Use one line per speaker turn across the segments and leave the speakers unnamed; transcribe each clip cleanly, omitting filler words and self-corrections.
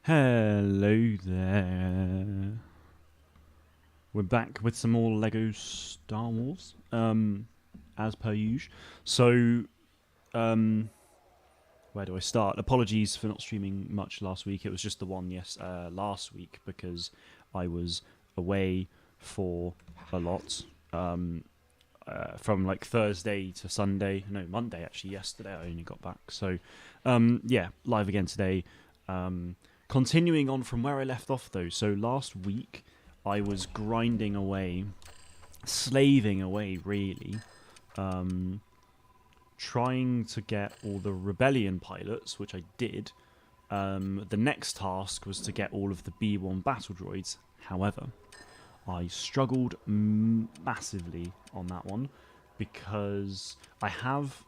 Hello there. We're back with some more Lego Star Wars, as per usual. So, where do I start? Apologies for not streaming much last week. It was just the one, last week because I was away for a lot. From like Thursday to Sunday. No, Monday actually. Yesterday I only got back. So, live again today. Continuing on from where I left off though. So last week I was grinding away, slaving away really, trying to get all the Rebellion pilots, which I did. The next task was to get all of the B1 battle droids. However, I struggled massively on that one because I have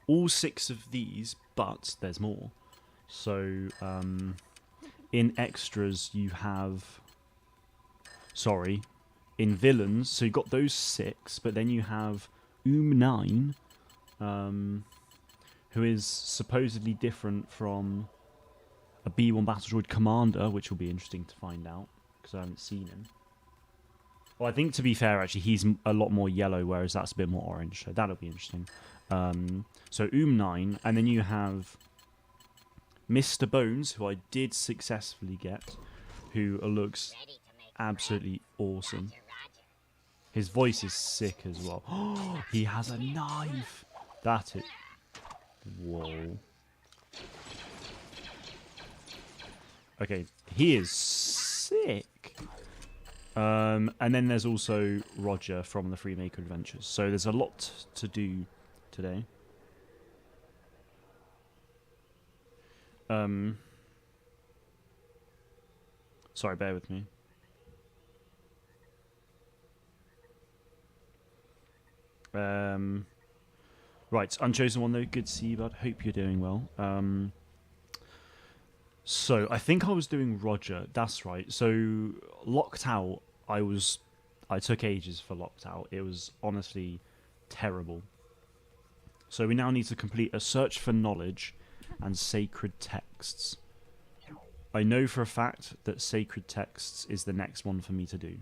all 6 of these, but there's more. So, in extras you have... Sorry. In villains, so you've got those 6, but then you have 9, who is supposedly different from a B1 battle droid commander, which will be interesting to find out, because I haven't seen him. Well, I think to be fair, actually, he's a lot more yellow, whereas that's a bit more orange, so that'll be interesting. So 9, and then you have Mr. Bones, who I did successfully get, who looks absolutely awesome. His voice is sick as well. Oh, he has a knife! That is... Whoa. Okay, he is sick! And then there's also Roger from the Freemaker Adventures. So there's a lot to do today. Sorry, bear with me. Right, Unchosen One though, good to see you, bud. Hope you're doing well. So, I think I was doing Roger, that's right. So, Locked Out, I took ages for Locked Out. It was honestly terrible. So, we now need to complete a search for knowledge and sacred texts. I know for a fact that sacred texts is the next one for me to do.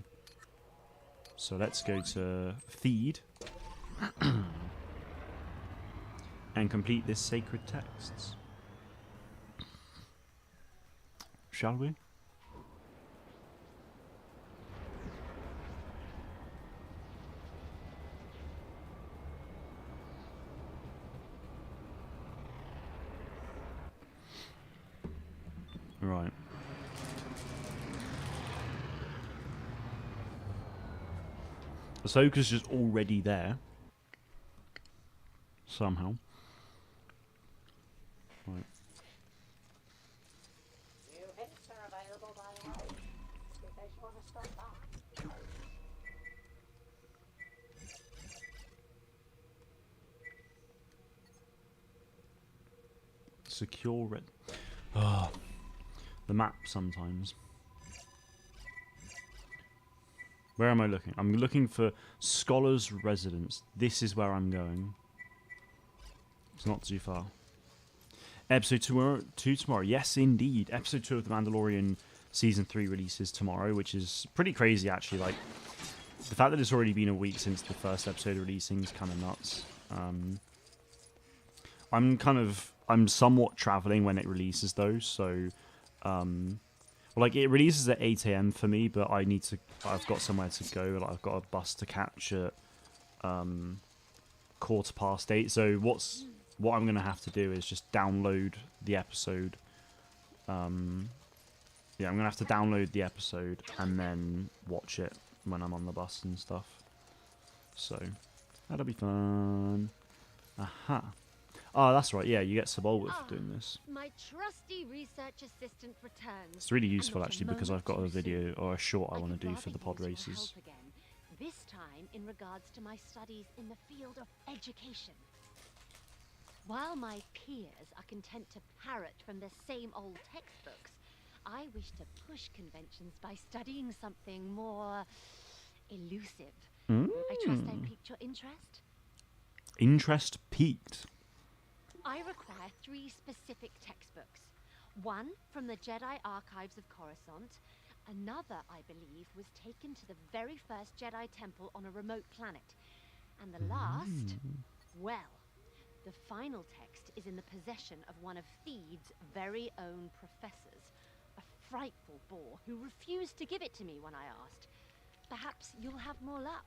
So let's go to feed and complete this sacred texts. Shall we? Right. Ahsoka's just already there. Somehow. Right.
New hits are available by the hour, in case you want to stop by.
Secure red. Oh, the map sometimes. Where am I looking? I'm looking for Scholar's Residence. This is where I'm going. It's not too far. Episode 2 tomorrow. Yes, indeed. Episode 2 of The Mandalorian Season 3 releases tomorrow, which is pretty crazy, actually. Like, the fact that it's already been a week since the first episode releasing is kind of nuts. I'm somewhat traveling when it releases, though, so... like, it releases at 8 AM for me, but I've got somewhere to go. Like, I've got a bus to catch at 8:15. So what I'm going to have to do is just download the episode. I'm going to have to download the episode and then watch it when I'm on the bus and stuff. So, that'll be fun. Aha. Oh, that's right. Yeah, you get Sebulba for doing this.
My trusty research assistant returns.
It's really useful actually because I've got a video or a short I want to do for the pod
use your
races.
help again, this time in regards to my studies in the field of education. While my peers are content to parrot from the same old textbooks, I wish to push conventions by studying something more elusive. I trust I piqued your interest?
Interest peaked.
I require 3 specific textbooks. One from the Jedi archives of Coruscant. Another, I believe, was taken to the very first Jedi temple on a remote planet. And the last, well, the final text is in the possession of one of Theed's very own professors, a frightful bore who refused to give it to me when I asked. Perhaps you'll have more luck.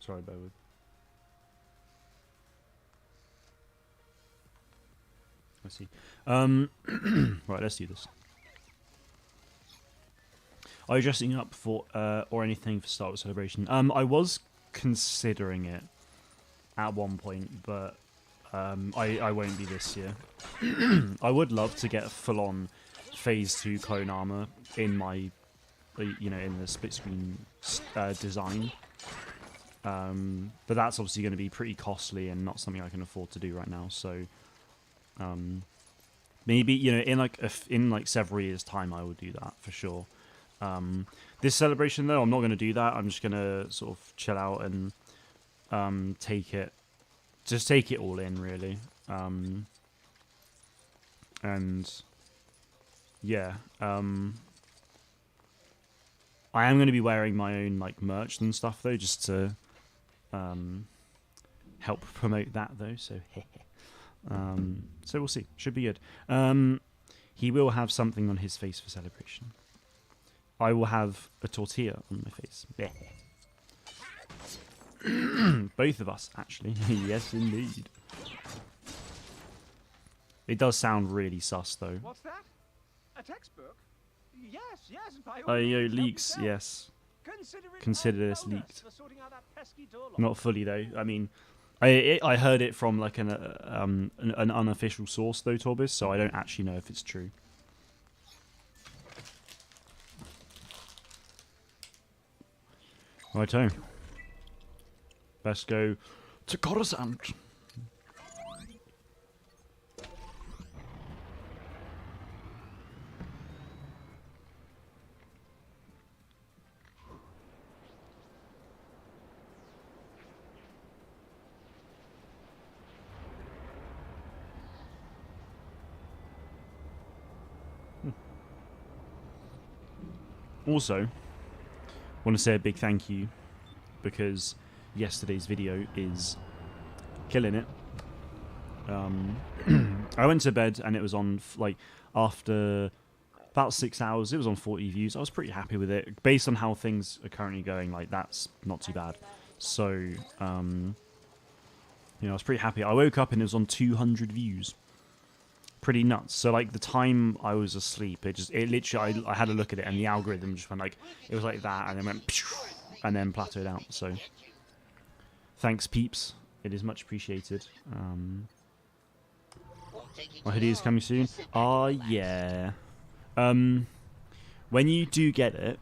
Sorry, bear with. I see. Right, let's do this. Are you dressing up for or anything for Star Wars Celebration? I was considering it at one point, but I won't be this year. I would love to get full-on Phase 2 clone armor in my, in the split screen design. But that's obviously going to be pretty costly and not something I can afford to do right now. So maybe in like several years' time, I would do that for sure. This celebration though, I'm not going to do that. I'm just going to sort of chill out and take it all in really. And yeah, I am going to be wearing my own like merch and stuff though, just to help promote that though. So so we'll see. Should be good. He will have something on his face for celebration. I will have a tortilla on my face. Both of us, actually. Yes, indeed. It does sound really sus, though.
What's that? A textbook? Yes, yes.
Leaks, yes. Consider this leaked. Not fully, though. I mean, I heard it from like an unofficial source, though, Torbis, so I don't actually know if it's true. Righto. Let's go to Coruscant. Also, want to say a big thank you because yesterday's video is killing it. I went to bed and it was on after about 6 hours. It was on 40 views. I was pretty happy with it based on how things are currently going. Like that's not too bad. So I was pretty happy. I woke up and it was on 200 views. Pretty nuts. So like the time I was asleep, it literally I had a look at it and the algorithm just went like it was like that and then went and then plateaued out. So thanks peeps, it is much appreciated. My hoodie is coming soon. Yeah. When you do get it,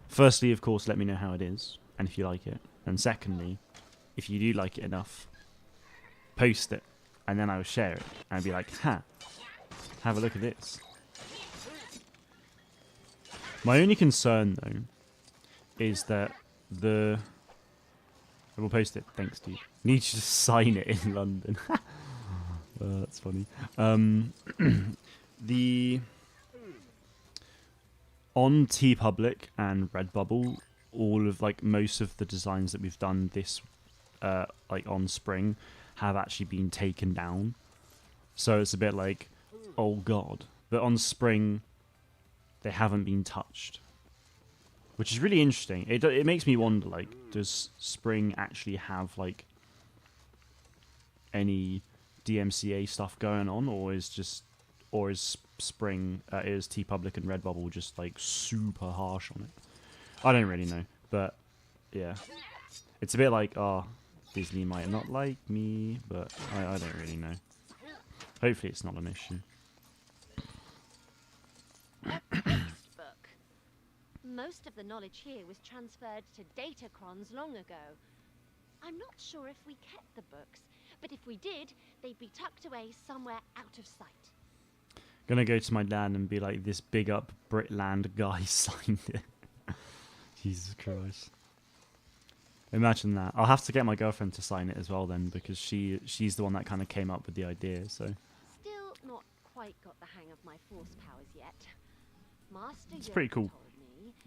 firstly of course let me know how it is and if you like it, and secondly if you do like it enough, post it. And then I would share it and be like, have a look at this. My only concern, though, is that I will post it. Thanks, dude. Need to just sign it in London. That's funny. On TeePublic and Redbubble, all of most of the designs that we've done this on Spring have actually been taken down, so it's a bit like, oh god. But on Spring they haven't been touched, which is really interesting. It makes me wonder, does Spring actually have any DMCA stuff going on, or is Spring is TeePublic and Redbubble just super harsh on it? I don't really know, but yeah, it's a bit like, Disney might not like me, but I don't really know. Hopefully it's not an issue.
Textbook. Most of the knowledge here was transferred to datacrons long ago. I'm not sure if we kept the books, but if we did, they'd be tucked away somewhere out of sight.
Gonna go to my dad and be like, this big up Britland guy signed it. Jesus Christ. Imagine that. I'll have to get my girlfriend to sign it as well then, because she's the one that kind of came up with the idea, so.
Still not quite got the hang of my force powers yet. Master
It's
Yoda
pretty cool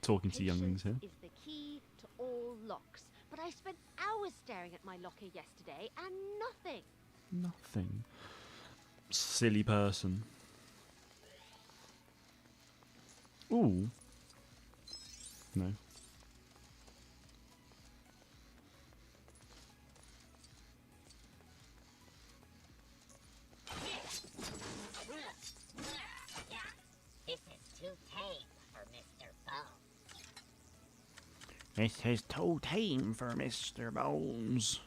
told me
talking to younglings here.
patience is the key to all locks. But I spent hours staring at my locker yesterday and nothing.
Nothing. Silly person. Ooh. No.
This is too tame for Mr. Bones.
This is too tame for Mr. Bones.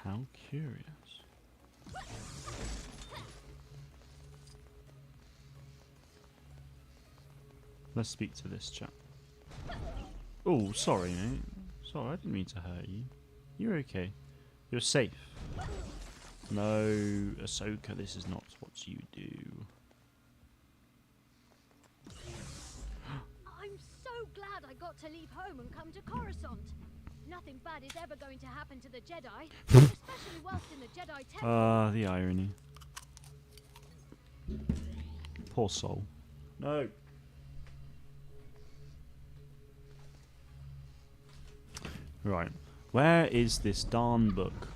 How curious. Let's speak to this chap. Oh, sorry, mate. Sorry, I didn't mean to hurt you. You're okay. You're safe. No, Ahsoka, this is not what you do.
I'm so glad I got to leave home and come to Coruscant. Nothing bad is ever going to happen to the Jedi, especially whilst in the Jedi Temple.
Ah, the irony. Poor soul. No. Right. Where is this darn book?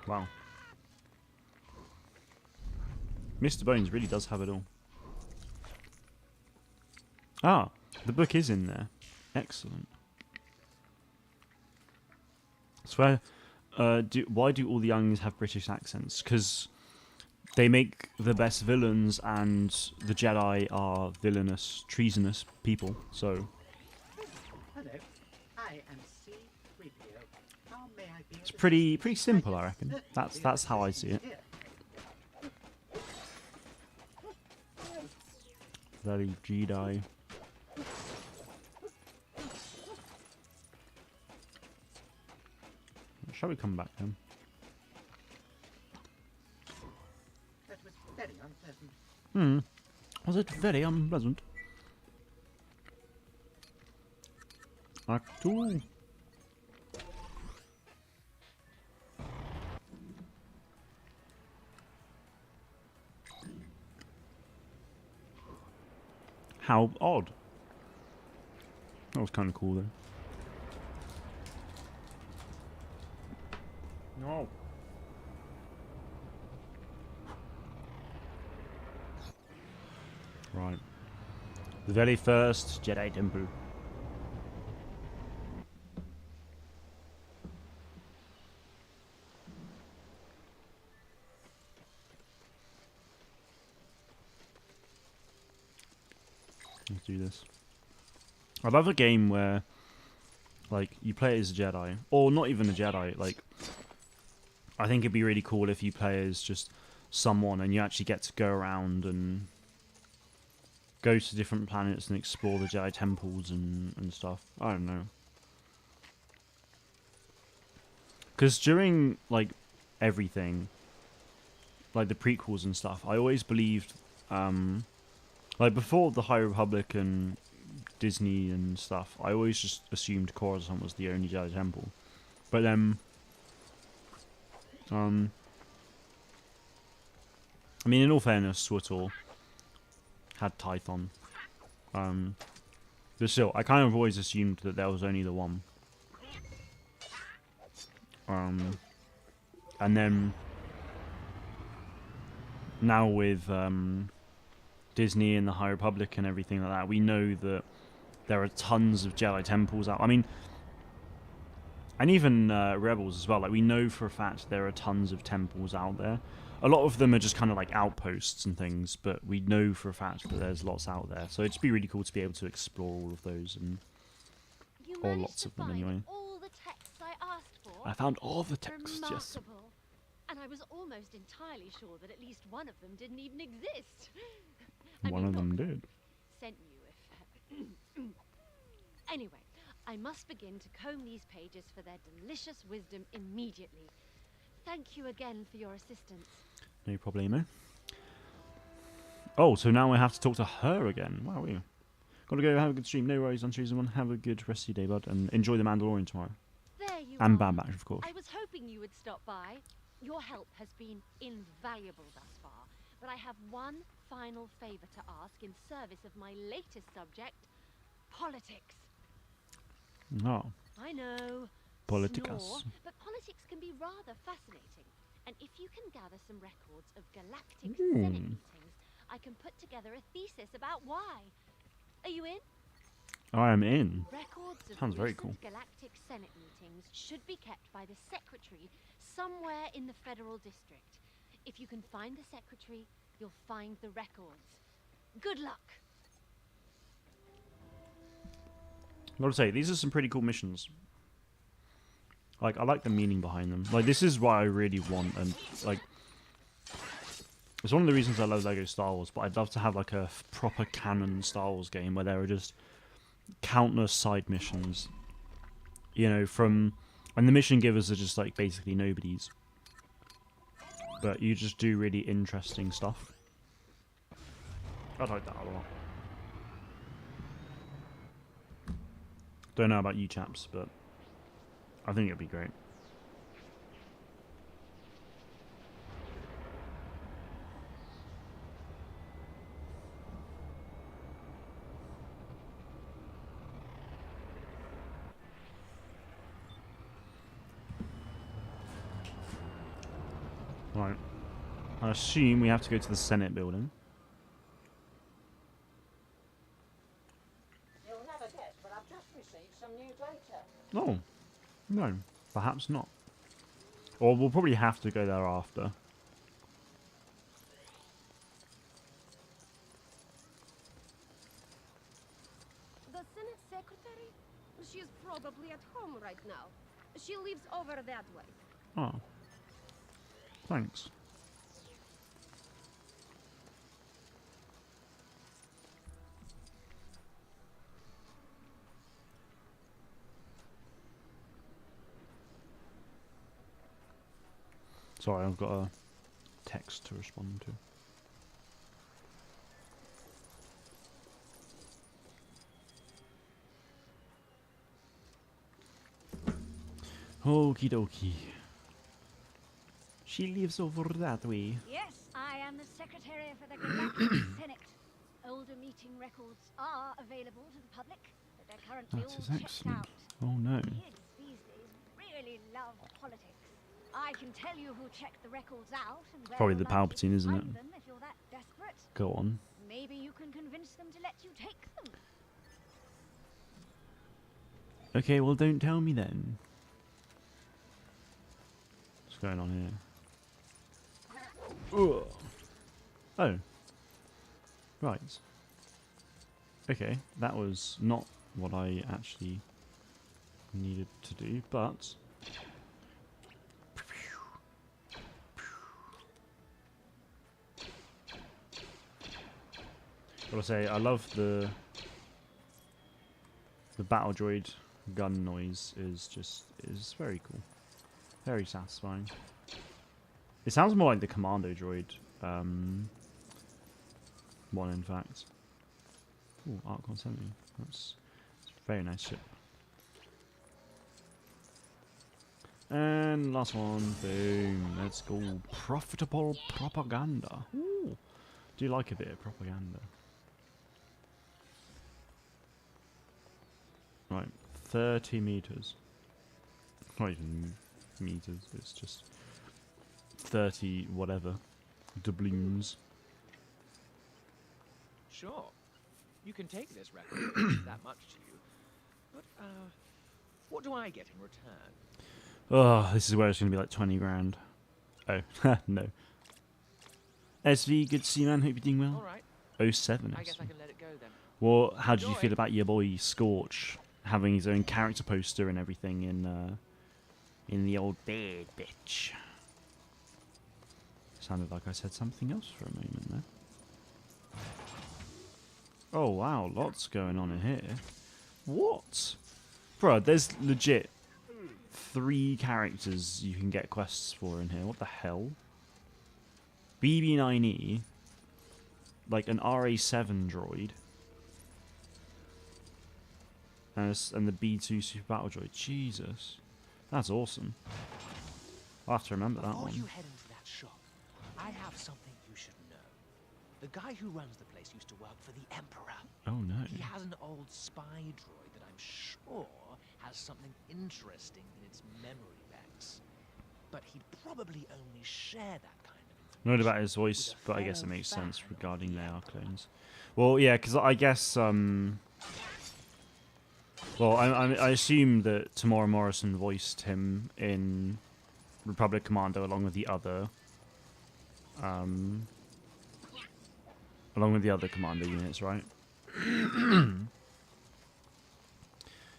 Wow. Mr. Bones really does have it all. Ah, the book is in there. Excellent. Swear, why do all the younglings have British accents? Because they make the best villains, and the Jedi are villainous, treasonous people. So
Hello, I am C-3PO. How may I be
it's
of
pretty
assistance?
simple, I reckon. That's how I see it.
Here.
Very Jedi. Shall we come back then?
That was very unpleasant.
Was it very unpleasant? Act 2. How odd. That was kind of cool though. No. Right. The very first Jedi Temple. Let's do this. I love a game where, like, you play as a Jedi, or not even a Jedi. Like, I think it'd be really cool if you play as just someone and you actually get to go around and go to different planets and explore the Jedi temples and stuff. I don't know. Because during, like, everything, like the prequels and stuff, I always believed, like, before the High Republic and Disney and stuff, I always just assumed Coruscant was the only Jedi temple. But then, I mean, in all fairness, SWTOR had Tython. But still, I kind of always assumed that there was only the one. And then now with Disney and the High Republic and everything like that, we know that there are tons of Jedi temples out. I mean, and even Rebels as well. Like, we know for a fact there are tons of temples out there. A lot of them are just kind of like outposts and things, but we know for a fact that there's lots out there. So it'd just be really cool to be able to explore all of those, and
You
or
managed
lots
to
of them
find
anyway.
all the texts I asked for.
I found all the texts, yes.
Remarkable. And I was almost entirely sure that at least one of them didn't even exist.
One of them did.
Sent you if... Anyway, I must begin to comb these pages for their delicious wisdom immediately. Thank you again for your assistance.
No problemo. Oh, so now I have to talk to her again. Wow, we gotta go have a good stream. No worries, unchosen one. Have a good rest of your day, bud, and enjoy the Mandalorian tomorrow.
There you
And
are.
Bad Batch, of course.
I was hoping you would stop by. Your help has been invaluable thus far, but I have one final favor to ask in service of my latest subject, politics.
Oh,
I know.
politicas.
Snore, but politics can be rather fascinating. And if you can gather some records of galactic Senate meetings, I can put together a thesis about why. Are you in?
I am in.
Records of
Sounds very
recent
cool.
galactic Senate meetings should be kept by the secretary somewhere in the federal district. If you can find the secretary, you'll find the records. Good luck.
I gotta say, these are some pretty cool missions. Like, I like the meaning behind them. Like, this is what I really want, and like, it's one of the reasons I love Lego Star Wars. But I'd love to have like a proper canon Star Wars game where there are just countless side missions. You know, and the mission givers are just like basically nobodies. But you just do really interesting stuff. I'd like that a lot. Don't know about you chaps, but I think it'd be great. Right. I assume we have to go to the Senate building.
You'll never guess, but I've just received some new data.
Oh. No. Perhaps not. Or we'll probably have to go there after.
The Senate Secretary? She's probably at home right now. She lives over that way.
Oh. Thanks. Sorry, I've got a text to respond to. Okie dokie. She lives over that way.
Yes, I am the secretary for the Galactic Senate. Older meeting records are available to the public, but they're currently
That
all
is
checked
excellent.
out.
Oh no.
Kids these days really love politics. I can tell you who checked the records out and where
Probably
you're
the
likely to
Palpatine, isn't
find
it?
them if you're that desperate.
Go on.
Maybe you can convince them to let you take them.
Okay, well don't tell me then. What's going on here? Ugh. Oh. Right. Okay, that was not what I actually needed to do, but... Gotta say, I love the battle droid gun noise is very cool. Very satisfying. It sounds more like the commando droid one, in fact. Ooh, Arc 170. That's a very nice ship. And last one. Boom. Let's go. Profitable propaganda. Ooh. Do you like a bit of propaganda? Right. 30 meters. Not even meters. It's just 30 whatever. Doubloons.
Sure. You can take this record. It means that much to you. But, what do I get in return?
Oh, this is where it's going to be like 20 grand. Oh, no. SV, good to see you, man. Hope you're doing well.
All right.
07
I guess I
SV.
can let it go then.
Well, how did you
Enjoy.
feel about your boy Scorch having his own character poster and everything in the old bed, bitch? Sounded like I said something else for a moment there. Oh wow, lots going on in here. What? Bro, there's legit 3 characters you can get quests for in here. What the hell? BB9E. Like an RA7 droid. And the B2 Super Battle Droid. Jesus. That's awesome. I'll have to remember that
Before
one.
you head into that shop, I have something you should know. The guy who runs the place used to work for the Emperor.
Oh no.
He has an old spy droid that I'm sure has something interesting in its memory banks. But he'd probably only share that kind of
Not
information
about his voice,
with a
but I guess it
fellow
makes sense
fan
regarding
of
they
the
are
Emperor.
clones. Well, yeah, because I guess well, I assume that Tamora Morrison voiced him in Republic Commando along with the other Commando units, right?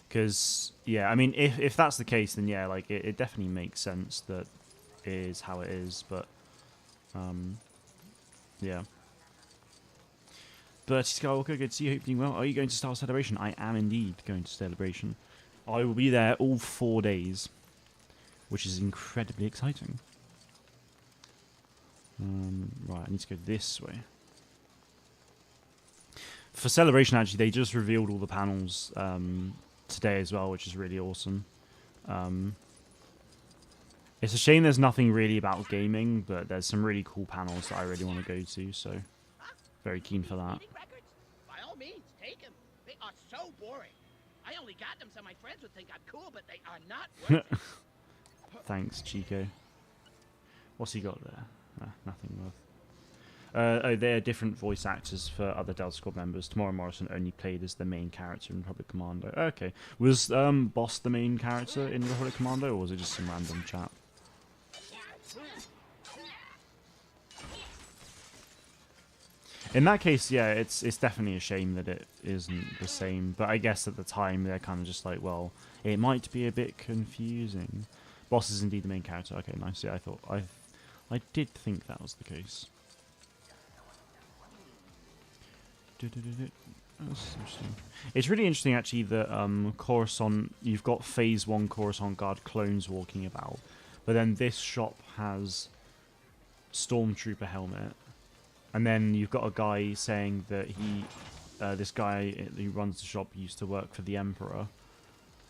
Because yeah, I mean, if that's the case, then yeah, like it definitely makes sense that it is how it is, but yeah. Bertie Skywalker, good to see you. Hope you're doing well. Are you going to Star Celebration? I am indeed going to Celebration. I will be there all 4 days, which is incredibly exciting. Right, I need to go this way. For Celebration, actually, they just revealed all the panels today as well, which is really awesome. It's a shame there's nothing really about gaming, but there's some really cool panels that I really want to go to, so very keen for that.
Reading records? By all means, take them. They are so boring. I only got them so my friends would think I'm cool, but they are not worth it.
Thanks, Chico. What's he got there? Nothing worth. Oh, they're different voice actors for other Delta Squad members. Tamora Morrison only played as the main character in Republic Commando. Okay. Was Boss the main character in Republic Commando, or was it just some random chap? In that case, yeah, it's definitely a shame that it isn't the same. But I guess at the time, they're kind of just like, well, it might be a bit confusing. Boss is indeed the main character. Okay, nice. Yeah, I did think that was the case. That's interesting. It's really interesting, actually, that Coruscant, you've got Phase 1 Coruscant Guard clones walking about, but then this shop has Stormtrooper helmet, and then you've got a guy saying that this guy who runs the shop used to work for the Emperor.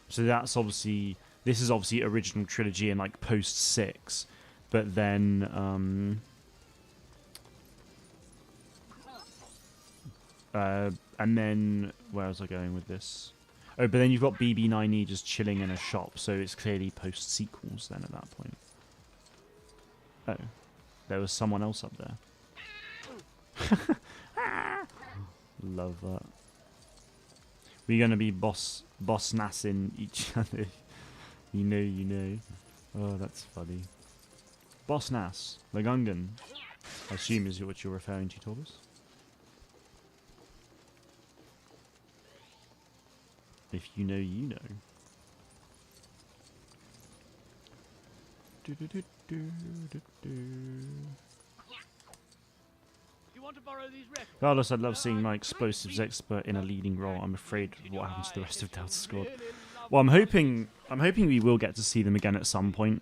So that's obviously, this is obviously original trilogy and like post 6, but then and then where was I going with this? Oh, but then you've got BB9E just chilling in a shop, so it's clearly post sequels then at that point. Oh, there was someone else up there. Love that. We're gonna be boss nassing each other. You know. Oh, that's funny. Boss Nass, the Gungan, I assume is what you're referring to, Torbus. If you know, you know.
You want to borrow these records?
Regardless, I'd love seeing my explosives expert in a leading role. I'm afraid of what happens to the rest of Delta Squad. Well, I'm hoping we will get to see them again at some point.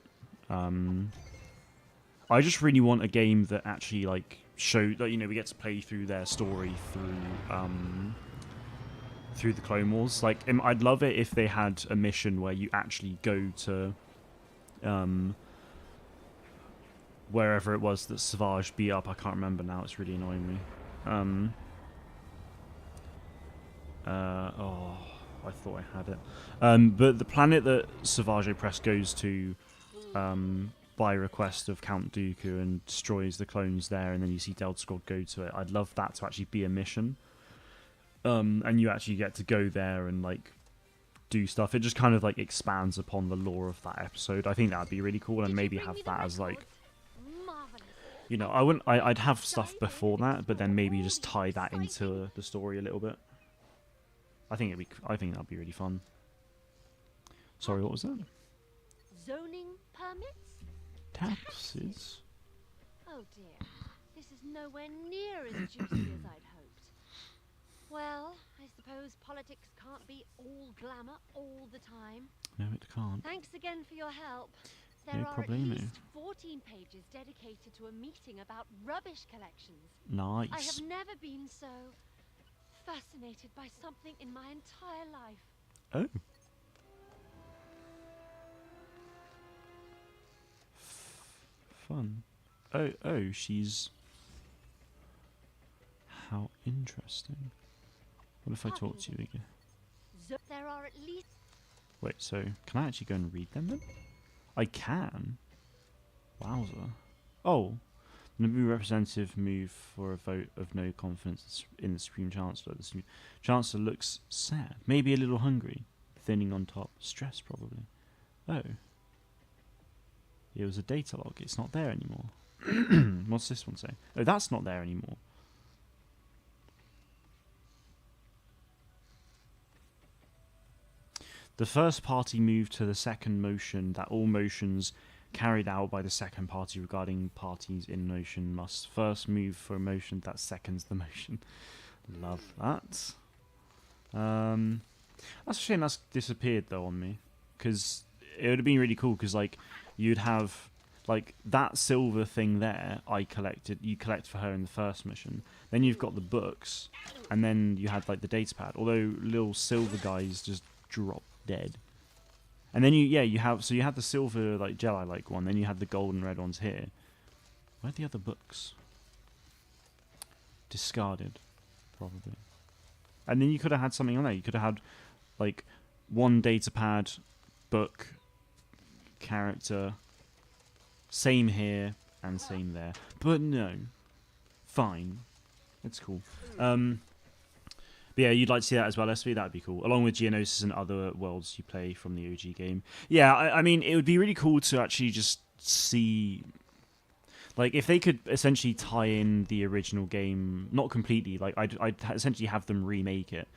I just really want a game that actually like show that, you know, we get to play through their story through the Clone Wars. Like, I'd love it if they had a mission where you actually go to wherever it was that Savage beat up. I can't remember now. It's really annoying me. Oh, I thought I had it. But the planet that Savage Opress goes to by request of Count Dooku and destroys the clones there, and then you see Delta Squad go to it. I'd love that to actually be a mission. And you actually get to go there and like do stuff. It just kind of like expands upon the lore of that episode. I think that'd be really cool, and maybe have that as like, you know, I'd have stuff before that, but then maybe just tie that into the story a little bit. I think that'd be really fun. Sorry, what was that?
Zoning permits?
Taxes.
Oh dear, this is nowhere near as juicy as I'd hoped. Well, I suppose politics can't be all glamour all the time.
No, it can't.
Thanks again for your help. There
No
are
problemo.
at least 14 pages dedicated to a meeting about rubbish collections.
Nice.
I have never been so fascinated by something in my entire life.
Oh. Fun. Oh, she's... How interesting. What if I talk to you again?
There are at least...
Wait, so can I actually go and read them then? I can. Wowzer. Oh. The new representative move for a vote of no confidence in the Supreme Chancellor. The Supreme Chancellor looks sad, maybe a little hungry, thinning on top, stressed probably. Oh. It was a data log. It's not there anymore. What's this one say? Oh, that's not there anymore. The first party moved to the second motion that all motions carried out by the second party regarding parties in motion must first move for a motion that seconds the motion. Love that. That's a shame that's disappeared though on me, because it would have been really cool, because like you'd have like that silver thing there you collect for her in the first mission, then you've got the books, and then you had like the data pad, although little silver guys just drop dead. And then you had the silver like Jedi like one, then you had the gold and red ones here. Where are the other books? Discarded, probably. And then you could have had something on there. You could have had like one data pad, book, character, same here and same there. But no, fine, it's cool. But yeah, you'd like to see that as well, SV? That would be cool. Along with Geonosis and other worlds you play from the OG game. Yeah, I mean, it would be really cool to actually just see... Like, if they could essentially tie in the original game, not completely, like, I'd essentially have them remake it.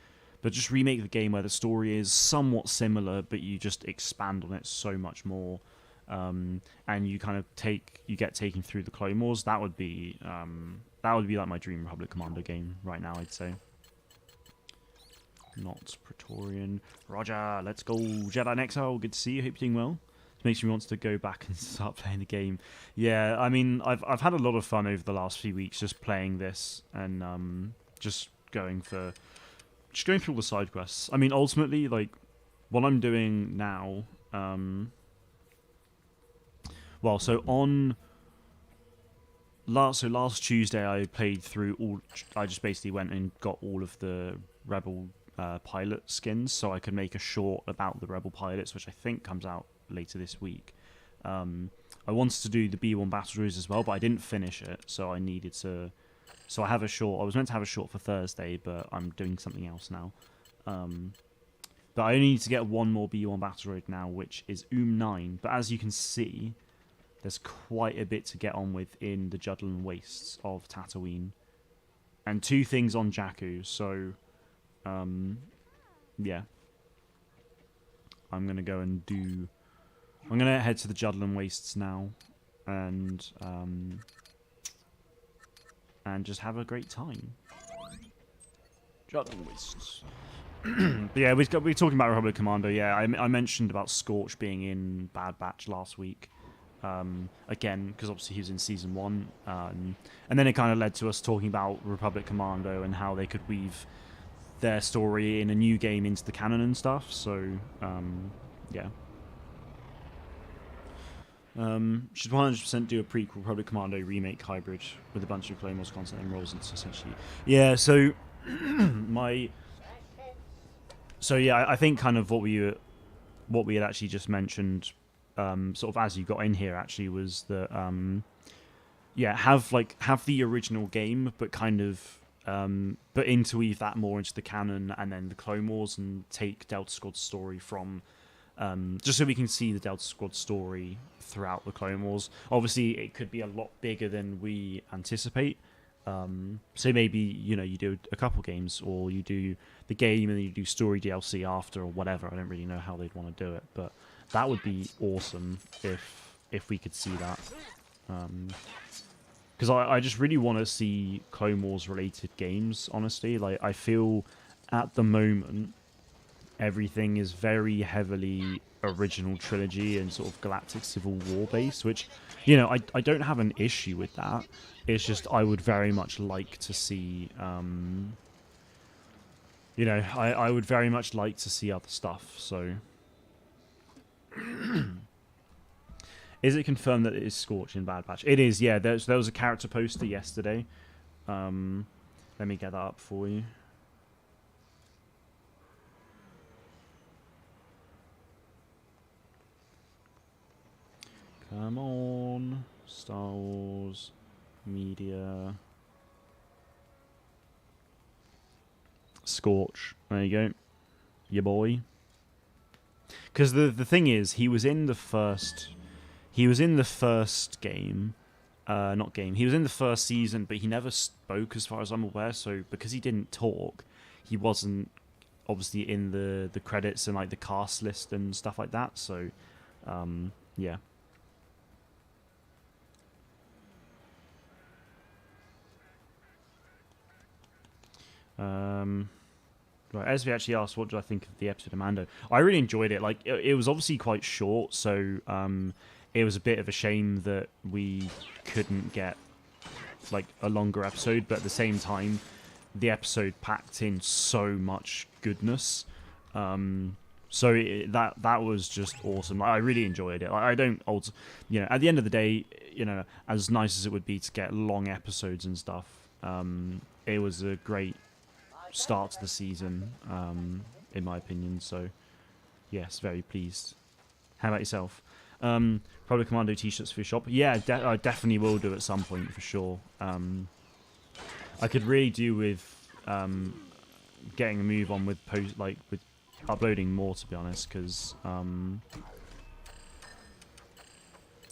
But just remake the game where the story is somewhat similar, but you just expand on it so much more. And you kind of get taken through the Clone Wars. That would be like my dream Republic Commando game right now, I'd say. Not Praetorian. Roger, let's go. Jedi in Exile, good to see you. Hope you're doing well. It makes me want to go back and start playing the game. Yeah, I mean, I've had a lot of fun over the last few weeks just playing this and just going through all the side quests. I mean, ultimately, like what I'm doing now. Well, so last Tuesday I played through all. I just basically went and got all of the Rebel pilot skins, so I could make a short about the Rebel pilots, which I think comes out later this week. I wanted to do the B1 battle droids as well, but I didn't finish it, so I needed to. So I have a short. I was meant to have a short for Thursday, but I'm doing something else now. But I only need to get one more B1 battle droid now, which is 9. But as you can see, there's quite a bit to get on with in the Judland Wastes of Tatooine, and 2 things on Jakku. So, yeah, I'm gonna go and do. I'm gonna head to the Judland Wastes now, and just have a great time. Judland Wastes. But yeah, we're talking about Republic Commando. Yeah, I mentioned about Scorch being in Bad Batch last week. Again, because obviously he was in Season 1. And then it kind of led to us talking about Republic Commando and how they could weave their story in a new game into the canon and stuff. So, yeah. Should 100% do a prequel Republic Commando remake hybrid with a bunch of Clone Wars content and rolls into essentially. Yeah, so I think kind of what we had actually just mentioned, sort of as you got in here actually, was that have the original game, but kind of but interweave that more into the canon and then the Clone Wars, and take Delta Squad's story from just so we can see the Delta Squad story throughout the Clone Wars. Obviously, it could be a lot bigger than we anticipate. So maybe, you do a couple games, or you do the game and then you do story DLC after, or whatever. I don't really know how they'd want to do it, but that would be awesome if we could see that. because I just really want to see Clone Wars related games, honestly. Like, I feel at the moment everything is very heavily original trilogy and sort of Galactic Civil War based, which, you know, I don't have an issue with that. It's just I would very much like to see, you know, I would very much like to see other stuff, so... Is it confirmed that it is Scorch in Bad Batch? It is, yeah. There was a character poster yesterday. Let me get that up for you. Come on. Star Wars. Media. Scorch. There you go. Your boy. Because the thing is, he was in the first... He was in the first game, not game. He was in the first season, but he never spoke, as far as I'm aware. So because he didn't talk, he wasn't obviously in the credits and like the cast list and stuff like that. So, yeah. Right, Esme actually asked, "What do I think of the episode of Mando?" I really enjoyed it. Like, it was obviously quite short, so it was a bit of a shame that we couldn't get like a longer episode, but at the same time the episode packed in so much goodness, so that was just awesome. I really enjoyed it. I don't also, you know, at the end of the day, you know, as nice as it would be to get long episodes and stuff, it was a great start to the season, in my opinion. So yes, very pleased. How about yourself? Probably Commando t-shirts for your shop. Yeah, I definitely will do at some point for sure. I could really do with getting a move on with with uploading more, to be honest, because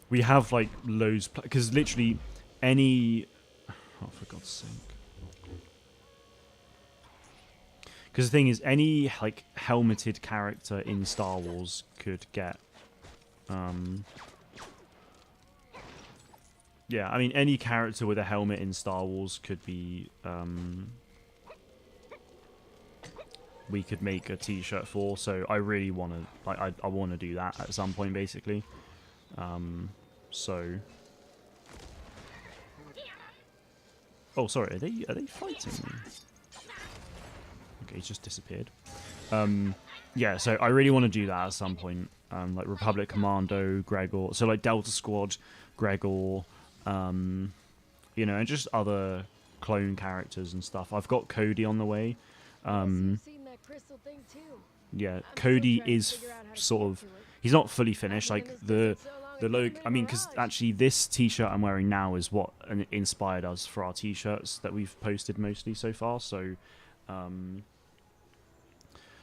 we have like loads. Because literally any, oh, for God's sake. Because the thing is, any like helmeted character in Star Wars could get. Yeah, I mean, any character with a helmet in Star Wars could be, we could make a t-shirt for, so I really want to, like, I want to do that at some point, basically. So... Oh, sorry, are they fighting? Okay, he's just disappeared. Yeah, so I really want to do that at some point. Like Republic Commando, Gregor, so like Delta Squad, Gregor, you know, and just other clone characters and stuff. I've got Cody on the way. Yeah, Cody is sort of, he's not fully finished. Like the logo, I mean, because actually this t-shirt I'm wearing now is what inspired us for our t-shirts that we've posted mostly so far. So,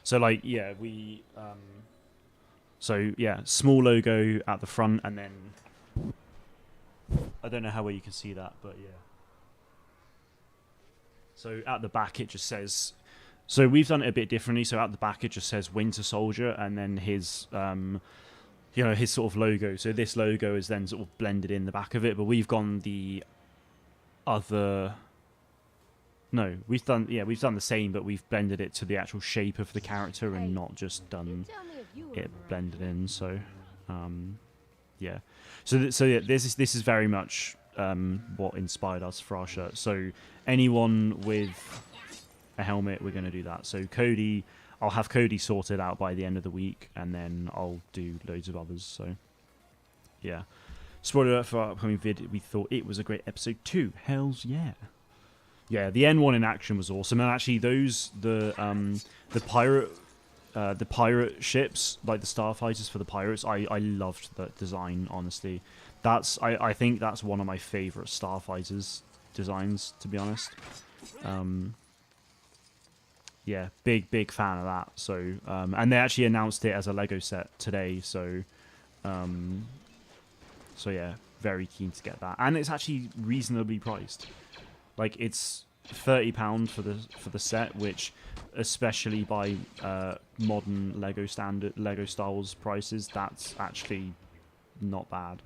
so like, yeah, we, so yeah, small logo at the front, and then I don't know how well you can see that, but yeah. So at the back it just says, so we've done it a bit differently. So at the back it just says Winter Soldier, and then his, you know, his sort of logo. So this logo is then sort of blended in the back of it, but we've gone the other. No, we've done the same, but we've blended it to the actual shape of the character and not just done it blended in. So, yeah. So yeah, this is very much what inspired us for our shirt. So anyone with a helmet, we're going to do that. So Cody, I'll have Cody sorted out by the end of the week, and then I'll do loads of others. So yeah. Spoiler alert for our upcoming vid. We thought it was a great episode 2. Hells yeah. Yeah, the N1 in action was awesome, and actually the pirate ships, like the starfighters for the pirates, I loved that design. Honestly, I think that's one of my favorite starfighters designs, to be honest. Yeah, big fan of that. So and they actually announced it as a Lego set today. So so yeah, very keen to get that, and it's actually reasonably priced. Like, it's £30 for the set, which, especially by modern Lego Star Wars prices, that's actually not bad.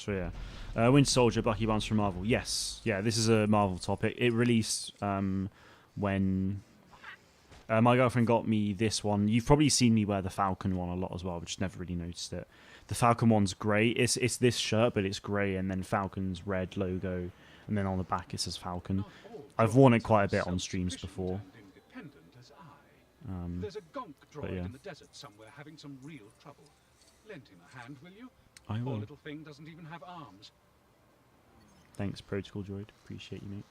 So yeah, Winter Soldier, Bucky Barnes from Marvel. Yes, yeah, this is a Marvel topic. It released when my girlfriend got me this one. You've probably seen me wear the Falcon one a lot as well, but just never really noticed it. The Falcon one's grey. It's this shirt, but it's grey, and then Falcon's red logo, and then on the back it says Falcon. I've worn it quite a bit on streams before.
There's a gonk droid
yeah.
in the desert somewhere having some real trouble. Lend him a hand, will you?
I
Poor
will.
little thing doesn't even have arms.
Thanks, Protocol Droid. Appreciate you, mate.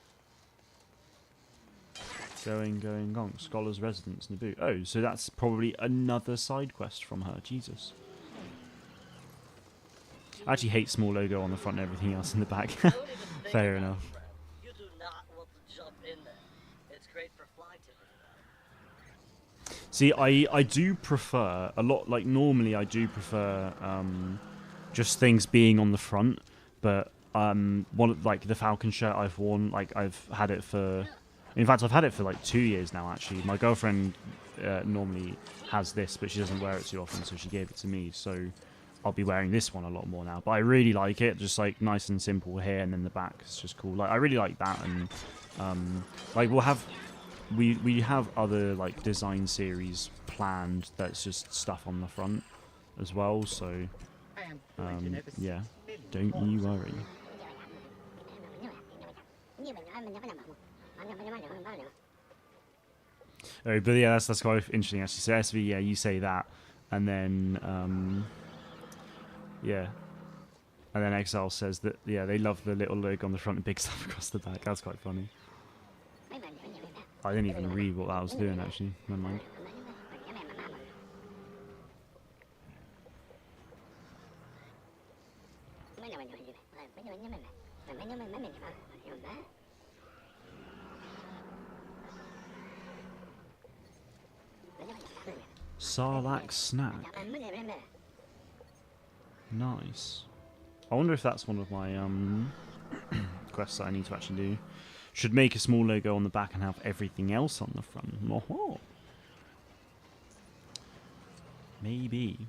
Going, gonk. Scholar's residence, Naboo. Oh, so that's probably another side quest from her. Jesus. I actually hate small logo on the front and everything else in the back. Fair enough.
You do not want to jump in there. It's great for fly tipping.
See, I do prefer a lot. Like normally, I do prefer just things being on the front. But like the Falcon shirt I've worn, like I've had it for. In fact, I've had it for like 2 years now. Actually, my girlfriend normally has this, but she doesn't wear it too often, so she gave it to me. So I'll be wearing this one a lot more now. But I really like it, just like nice and simple here, and then the back is just cool. Like I really like that, and like we have other like design series planned that's just stuff on the front as well. So yeah, don't you worry. Oh, but yeah, that's quite interesting actually. So SV, yeah, you say that, and then yeah, and then Exile says that yeah, they love the little logo on the front and big stuff across the back. That's quite funny. I didn't even read what that was doing actually. Never mind. Sarlacc snack. Nice. I wonder if that's one of my quests that I need to actually do. Should make a small logo on the back and have everything else on the front. Oh. Maybe.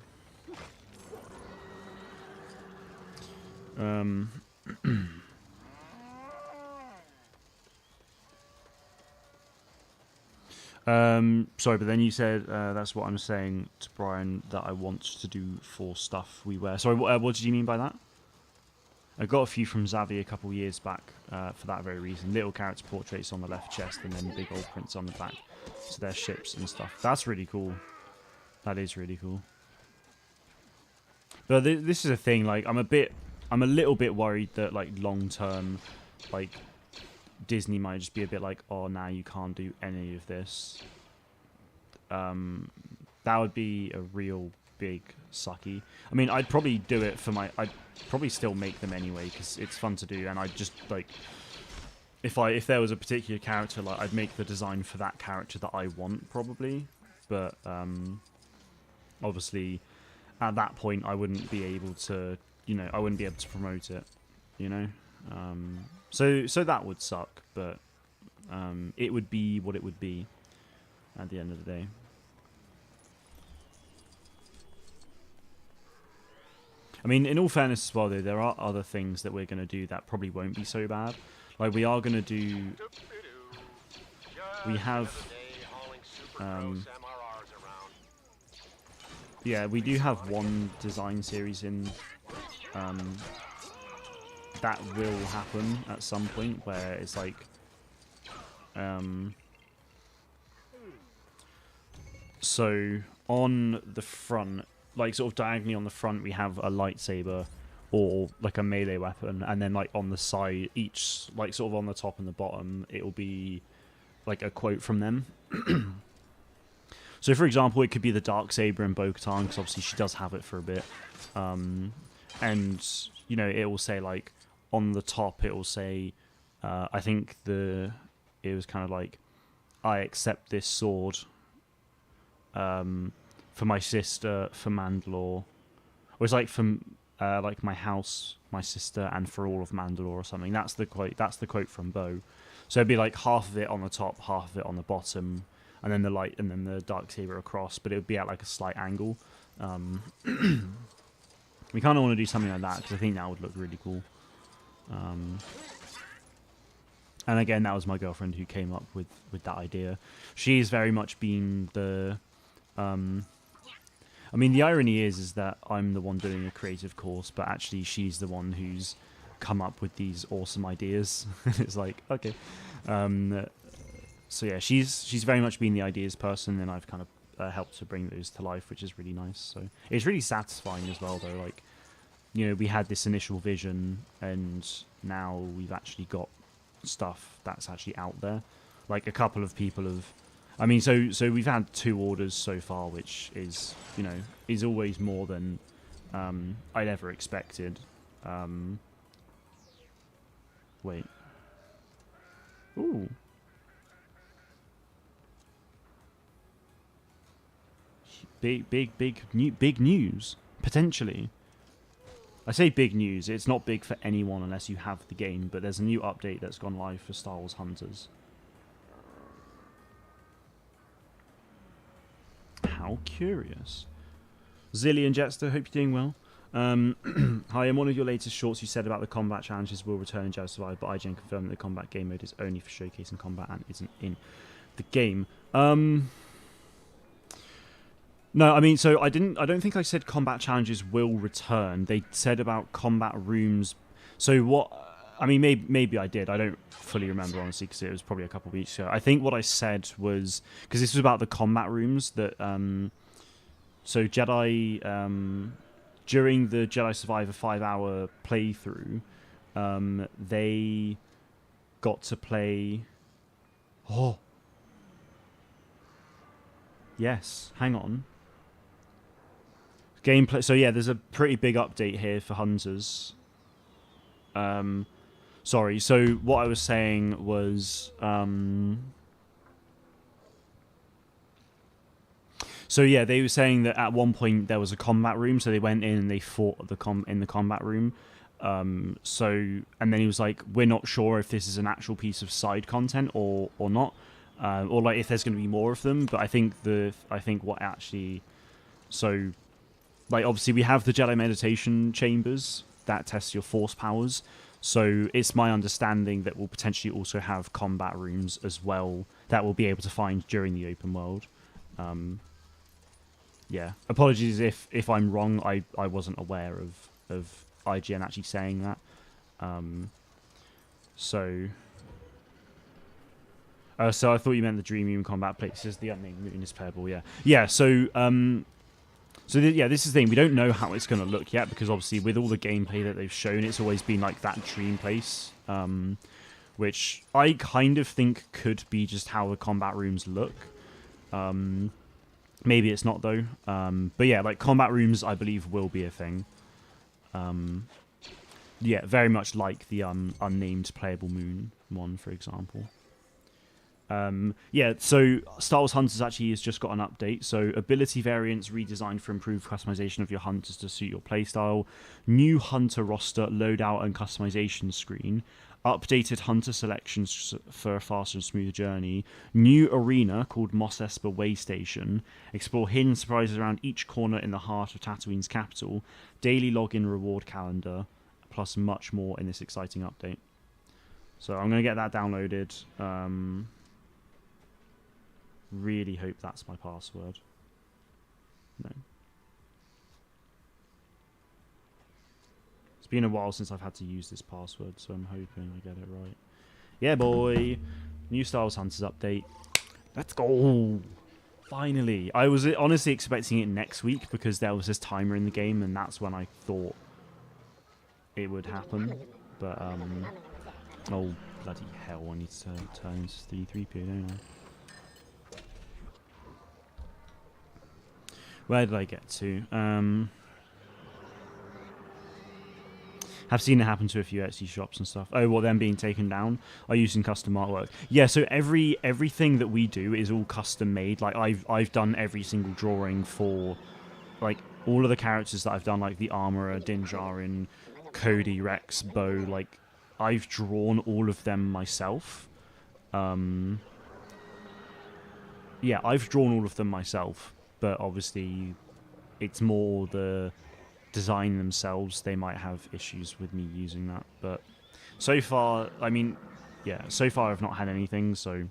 Sorry, but then you said that's what I'm saying to Brian that I want to do for stuff we wear. Sorry, what did you mean by that? I got a few from Xavi a couple years back for that very reason. Little character portraits on the left chest and then big old prints on the back. So they're ships and stuff. That's really cool. That is really cool. But this is a thing. Like I'm a little bit worried that like long term, like Disney might just be a bit like, oh, now you can't do any of this. That would be a real big sucky. I mean, I'd probably do it for I'd probably still make them anyway because it's fun to do, and I'd just like, if there was a particular character, like I'd make the design for that character that I want probably, but obviously at that point I wouldn't be able to, I wouldn't be able to promote it, so that would suck, but it would be what it would be at the end of the day. I mean, in all fairness as well, though, there are other things that we're going to do that probably won't be so bad. Like, we are going to do... We have... yeah, we do have one design series in... that will happen at some point, where it's like... so, on the front... Like, sort of diagonally on the front, we have a lightsaber or, like, a melee weapon. And then, like, on the side, each, like, sort of on the top and the bottom, it'll be, like, a quote from them. So, for example, it could be the Darksaber and Bo-Katan, because obviously she does have it for a bit. And, it will say, like, on the top, it will say, I think it was kind of like, I accept this sword, for my sister, for Mandalore. Or it's like from like my house, my sister, and for all of Mandalore or something. That's the quote. That's the quote from Bo. So it'd be like half of it on the top, half of it on the bottom, and then the light, and then the Darksaber across. But it would be at like a slight angle, which We kind of want to do something like that because I think that would look really cool. And again, that was my girlfriend who came up with that idea. She's very much been the... I mean, the irony is that I'm the one doing a creative course, but actually she's the one who's come up with these awesome ideas. It's like, okay. So yeah, she's very much been the ideas person, and I've kind of helped to bring those to life, which is really nice. So it's really satisfying as well, though. Like, you know, we had this initial vision, and now we've actually got stuff that's actually out there. Like, a couple of people have... I mean, so we've had 2 orders so far, which is, you know, is always more than I'd ever expected. Wait. Ooh. Big news, potentially. I say big news, it's not big for anyone unless you have the game, but there's a new update that's gone live for Star Wars Hunters. How curious. Zillion Jetster, hope you're doing well. Hi, in one of your latest shorts you said about the combat challenges will return in Jedi Survivor, but IGN confirmed that the combat game mode is only for showcasing combat and isn't in the game. No, I mean, so I don't think I said combat challenges will return. They said about combat rooms. So what, I mean, maybe I did. I don't fully remember, honestly, because it was probably a couple of weeks ago. I think what I said was, because this was about the combat rooms, that, so Jedi, during the Jedi Survivor 5-hour playthrough, they got to play, yes, hang on. Gameplay. So yeah, there's a pretty big update here for Hunters. Sorry. So what I was saying was, so yeah, they were saying that at one point there was a combat room, so they went in and they fought in the combat room. So, and then he was like, "We're not sure if this is an actual piece of side content or not, or like if there's going to be more of them." But I think what actually, so. Like, obviously, we have the Jedi meditation chambers that test your force powers. So it's my understanding that we'll potentially also have combat rooms as well that we'll be able to find during the open world. Yeah. Apologies if I'm wrong. I wasn't aware of IGN actually saying that. So I thought you meant the Dream Room combat places. The unnamed moon is playable, yeah. Yeah, so... yeah, this is the thing. We don't know how it's going to look yet because obviously with all the gameplay that they've shown, it's always been like that dream place, which I kind of think could be just how the combat rooms look. Maybe it's not though. But yeah, like combat rooms, I believe will be a thing. Yeah, very much like the unnamed playable moon one, for example. Yeah, so Star Wars Hunters actually has just got an update. So ability variants redesigned for improved customization of your hunters to suit your playstyle. New hunter roster loadout and customization screen. Updated hunter selections for a faster and smoother journey. New arena called Mos Espa Way Station. Explore hidden surprises around each corner in the heart of Tatooine's capital. Daily login reward calendar. Plus much more in this exciting update. So I'm going to get that downloaded. Really hope that's my password. No. It's been a while since I've had to use this password, so I'm hoping I get it right. Yeah, boy! New Star Wars Hunters update. Let's go! Finally! I was honestly expecting it next week because there was this timer in the game and that's when I thought it would happen. But, oh, bloody hell, I need to turn into 3PO, don't I? Where did I get to? Have seen it happen to a few Etsy shops and stuff. Oh, well, them being taken down are using custom artwork. Yeah, so everything that we do is all custom made. Like I've done every single drawing for like all of the characters that I've done, like the Armorer, Din Djarin, Cody, Rex, Bo. Like I've drawn all of them myself. Yeah, I've drawn all of them myself. But obviously, it's more the design themselves, they might have issues with me using that. But so far, I mean, yeah, so far I've not had anything, so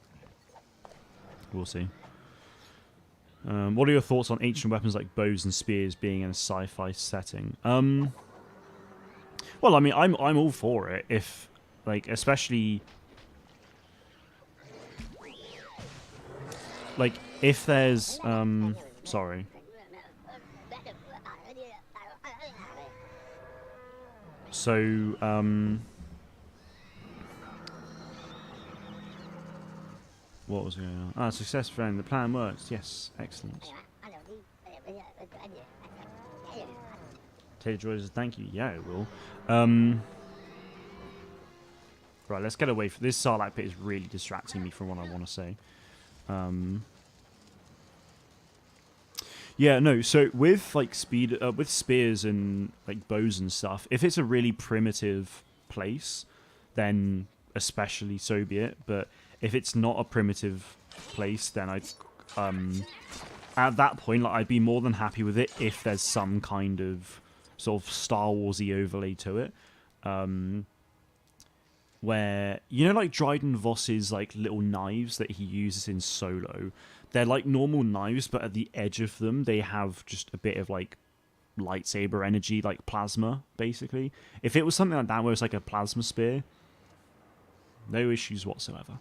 we'll see. What are your thoughts on ancient weapons like bows and spears being in a sci-fi setting? Well, I mean, I'm all for it. If, like, especially, like, if there's, sorry. So, what was going on? Ah, success, friend. The plan works. Yes, excellent. Taylor Joy says, thank you. Yeah, it will. Right, let's get away from this. Sarlacc pit is really distracting me from what I want to say. Yeah, no. So with like with spears and like bows and stuff, if it's a really primitive place, then especially so be it. But if it's not a primitive place, then at that point, like, I'd be more than happy with it if there's some kind of sort of Star Warsy overlay to it. Where, you know, like Dryden Voss's like little knives that he uses in Solo, they're like normal knives, but at the edge of them they have just a bit of like lightsaber energy, like plasma, basically. If it was something like that where it's like a plasma spear, no issues whatsoever.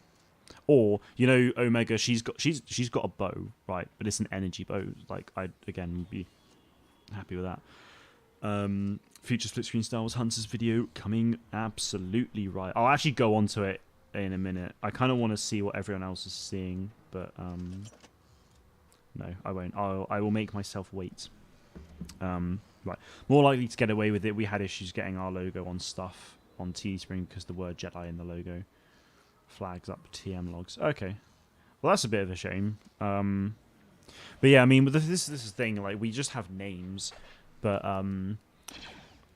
Or, you know, Omega, she's got a bow, right? But it's an energy bow. Like, I'd again be happy with that. Future split screen Star Wars Hunters video coming absolutely right. I'll actually go on to it in a minute. I kind of want to see what everyone else is seeing, but no, I won't. I will make myself wait. Right, more likely to get away with it. We had issues getting our logo on stuff on Teespring because the word Jedi in the logo flags up TM logs. Okay, well that's a bit of a shame. But yeah, I mean, this is the thing. Like, we just have names, but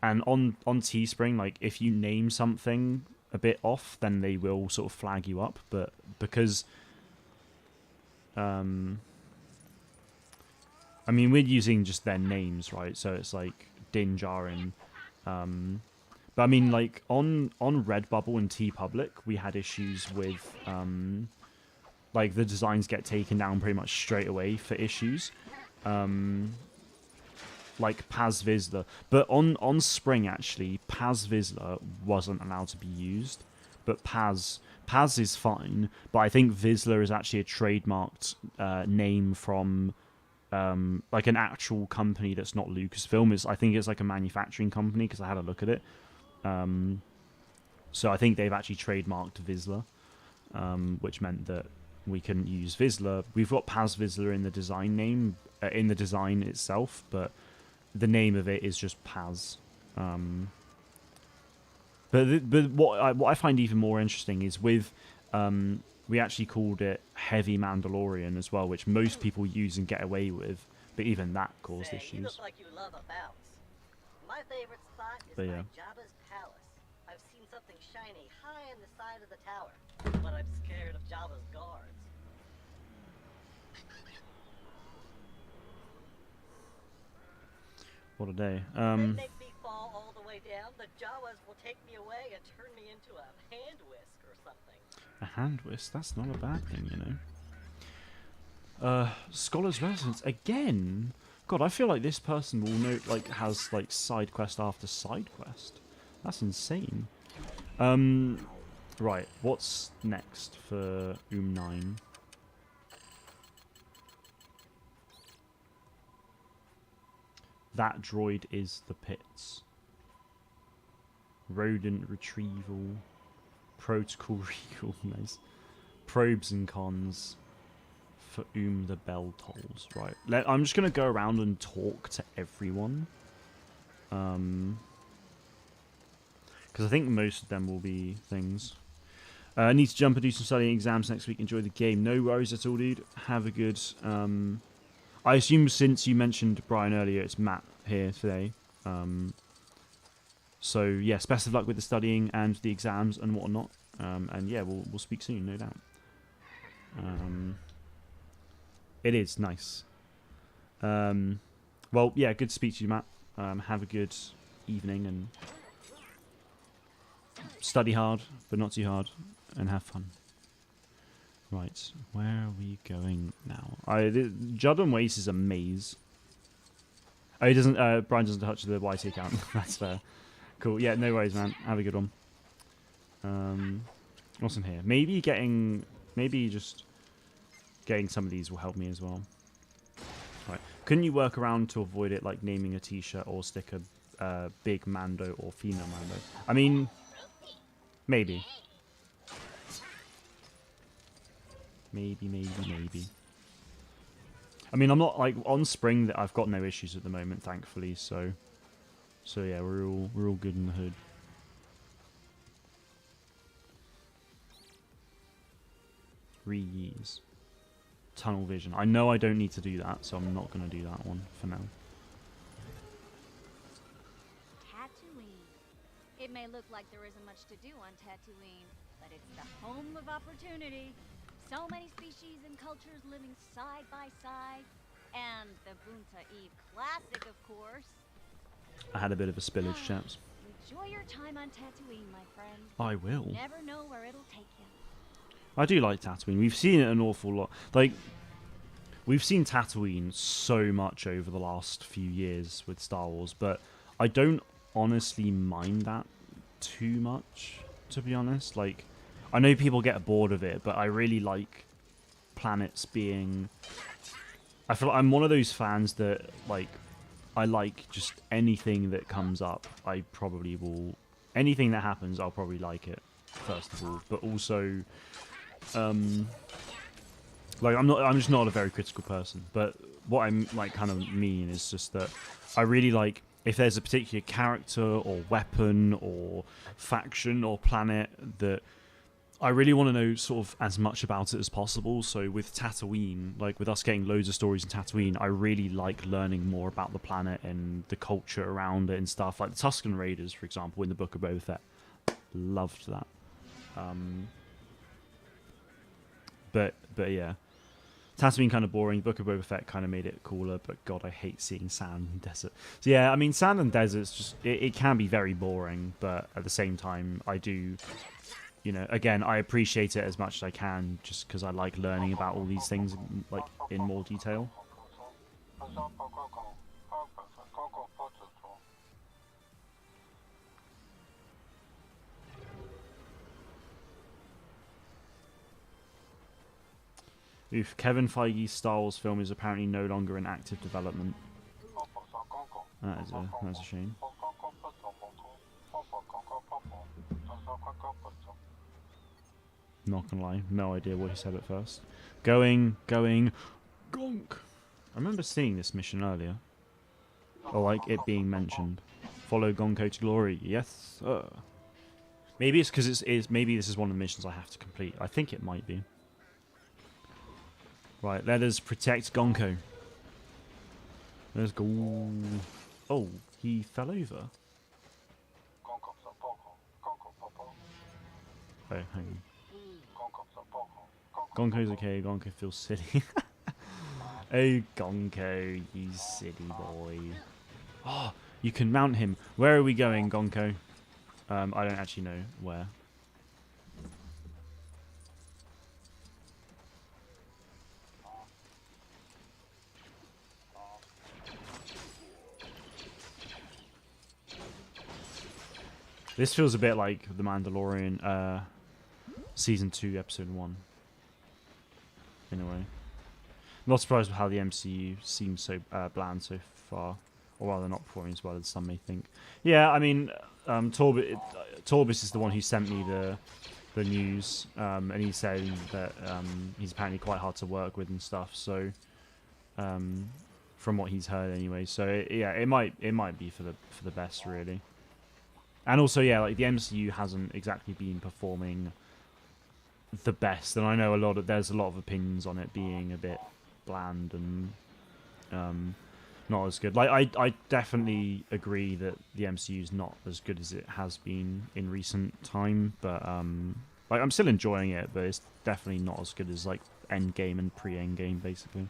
and on Teespring, like, if you name something a bit off, then they will sort of flag you up. But because I mean, we're using just their names, right? So it's like Din Djarin. But I mean, like, on Redbubble and TeePublic, we had issues with like the designs get taken down pretty much straight away for issues. Like Paz Vizsla. But on Spring, actually, Paz Vizsla wasn't allowed to be used. But Paz is fine. But I think Vizsla is actually a trademarked name from like an actual company that's not Lucasfilm. I think it's like a manufacturing company, because I had a look at it. So I think they've actually trademarked Vizsla, which meant that we couldn't use Vizsla. We've got Paz Vizsla in the design name, in the design itself, but the name of it is just Paz. But what I find even more interesting is with we actually called it Heavy Mandalorian as well, which most people use and get away with, but even that caused issues.
You look like you love a bounce. My favorite spot is by Jabba's palace. I've seen something shiny high on the side of the tower, but I'm scared of Jabba's guards.
What a day.
They make me fall all the way down. The Jawas will take me away and turn me into a hand whisk or something.
A hand whisk? That's not a bad thing, you know. Scholar's Residence again. God, I feel like this person will know, like, has like side quest after side quest. That's insane. Right, what's next for 9? That droid is the pits. Rodent retrieval. Protocol recall. Nice. Probes and cons. For the bell tolls. Right. I'm just going to go around and talk to everyone. Because I think most of them will be things. I need to jump and do some studying exams next week. Enjoy the game. No worries at all, dude. Have a good... I assume since you mentioned Brian earlier, it's Matt here today. So yes, best of luck with the studying and the exams and whatnot. And yeah, we'll speak soon, no doubt. It is nice. Well, yeah, good to speak to you, Matt. have a good evening and study hard, but not too hard, and have fun. Right, where are we going now? Juddon Waste is a maze. Oh, he doesn't. Brian doesn't touch the YT account. That's fair. Cool. Yeah, no worries, man. Have a good one. What's in here? Maybe just getting some of these will help me as well. Right. Couldn't you work around to avoid it, like naming a T-shirt or sticker big Mando or female Mando? I mean, maybe. Maybe. I mean, I'm not like on spring that I've got no issues at the moment, thankfully. So yeah, we're all good in the hood. Reuse. Tunnel vision. I know I don't need to do that, so I'm not going to do that one for now.
Tatooine. It may look like there isn't much to do on Tatooine, but it's the home of opportunity. So many species and cultures living side by side. And the Bunta Eve Classic, of course.
I had a bit of a spillage, chaps.
Enjoy your time on Tatooine, my friend.
I will.
You never know where it'll take you.
I do like Tatooine. We've seen it an awful lot. Like, we've seen Tatooine so much over the last few years with Star Wars, but I don't honestly mind that too much, to be honest. Like, I know people get bored of it, but I really like planets being... I feel like I'm one of those fans that, like, I like just anything that comes up. I probably will... Anything that happens, I'll probably like it, first of all. But also... like I'm just not a very critical person, but what I'm like kind of mean is just that I really like if there's a particular character or weapon or faction or planet that I really want to know sort of as much about it as possible. So with Tatooine, like with us getting loads of stories in Tatooine, I really like learning more about the planet and the culture around it and stuff. Like the Tusken Raiders, for example, in the Book of Boba Fett. Loved that. But yeah. Tatooine kind of boring. Book of Boba Fett kind of made it cooler, but God, I hate seeing sand and desert. So yeah, I mean, sand and deserts just it can be very boring, but at the same time, I do, you know, again, I appreciate it as much as I can, just because I like learning about all these things like in more detail. Oof, Kevin Feige's Star Wars film is apparently no longer in active development. That's a shame. Not gonna lie, no idea what he said at first. Going, gonk. I remember seeing this mission earlier. Or like it being mentioned. Follow Gonko to glory. Yes, sir. Maybe it's because maybe this is one of the missions I have to complete. I think it might be. Right, let us protect Gonko. Let's go. Oh, he fell over. Oh, hang on. Gonko's okay. Gonko feels silly. Oh, Gonko, you silly boy. Oh, you can mount him. Where are we going, Gonko? I don't actually know where. This feels a bit like The Mandalorian, Season 2, Episode 1. In a way. Not surprised with how the MCU seems so bland so far. Or rather, not performing as well as some may think. Yeah, I mean, Torbis is the one who sent me the news. And he said that he's apparently quite hard to work with and stuff. So, from what he's heard anyway. So, yeah, it might be for the best, really. And also, yeah, like the MCU hasn't exactly been performing the best, and I know there's a lot of opinions on it being a bit bland and not as good. Like I definitely agree that the MCU is not as good as it has been in recent time, but like I'm still enjoying it, but it's definitely not as good as like Endgame and pre-Endgame, basically.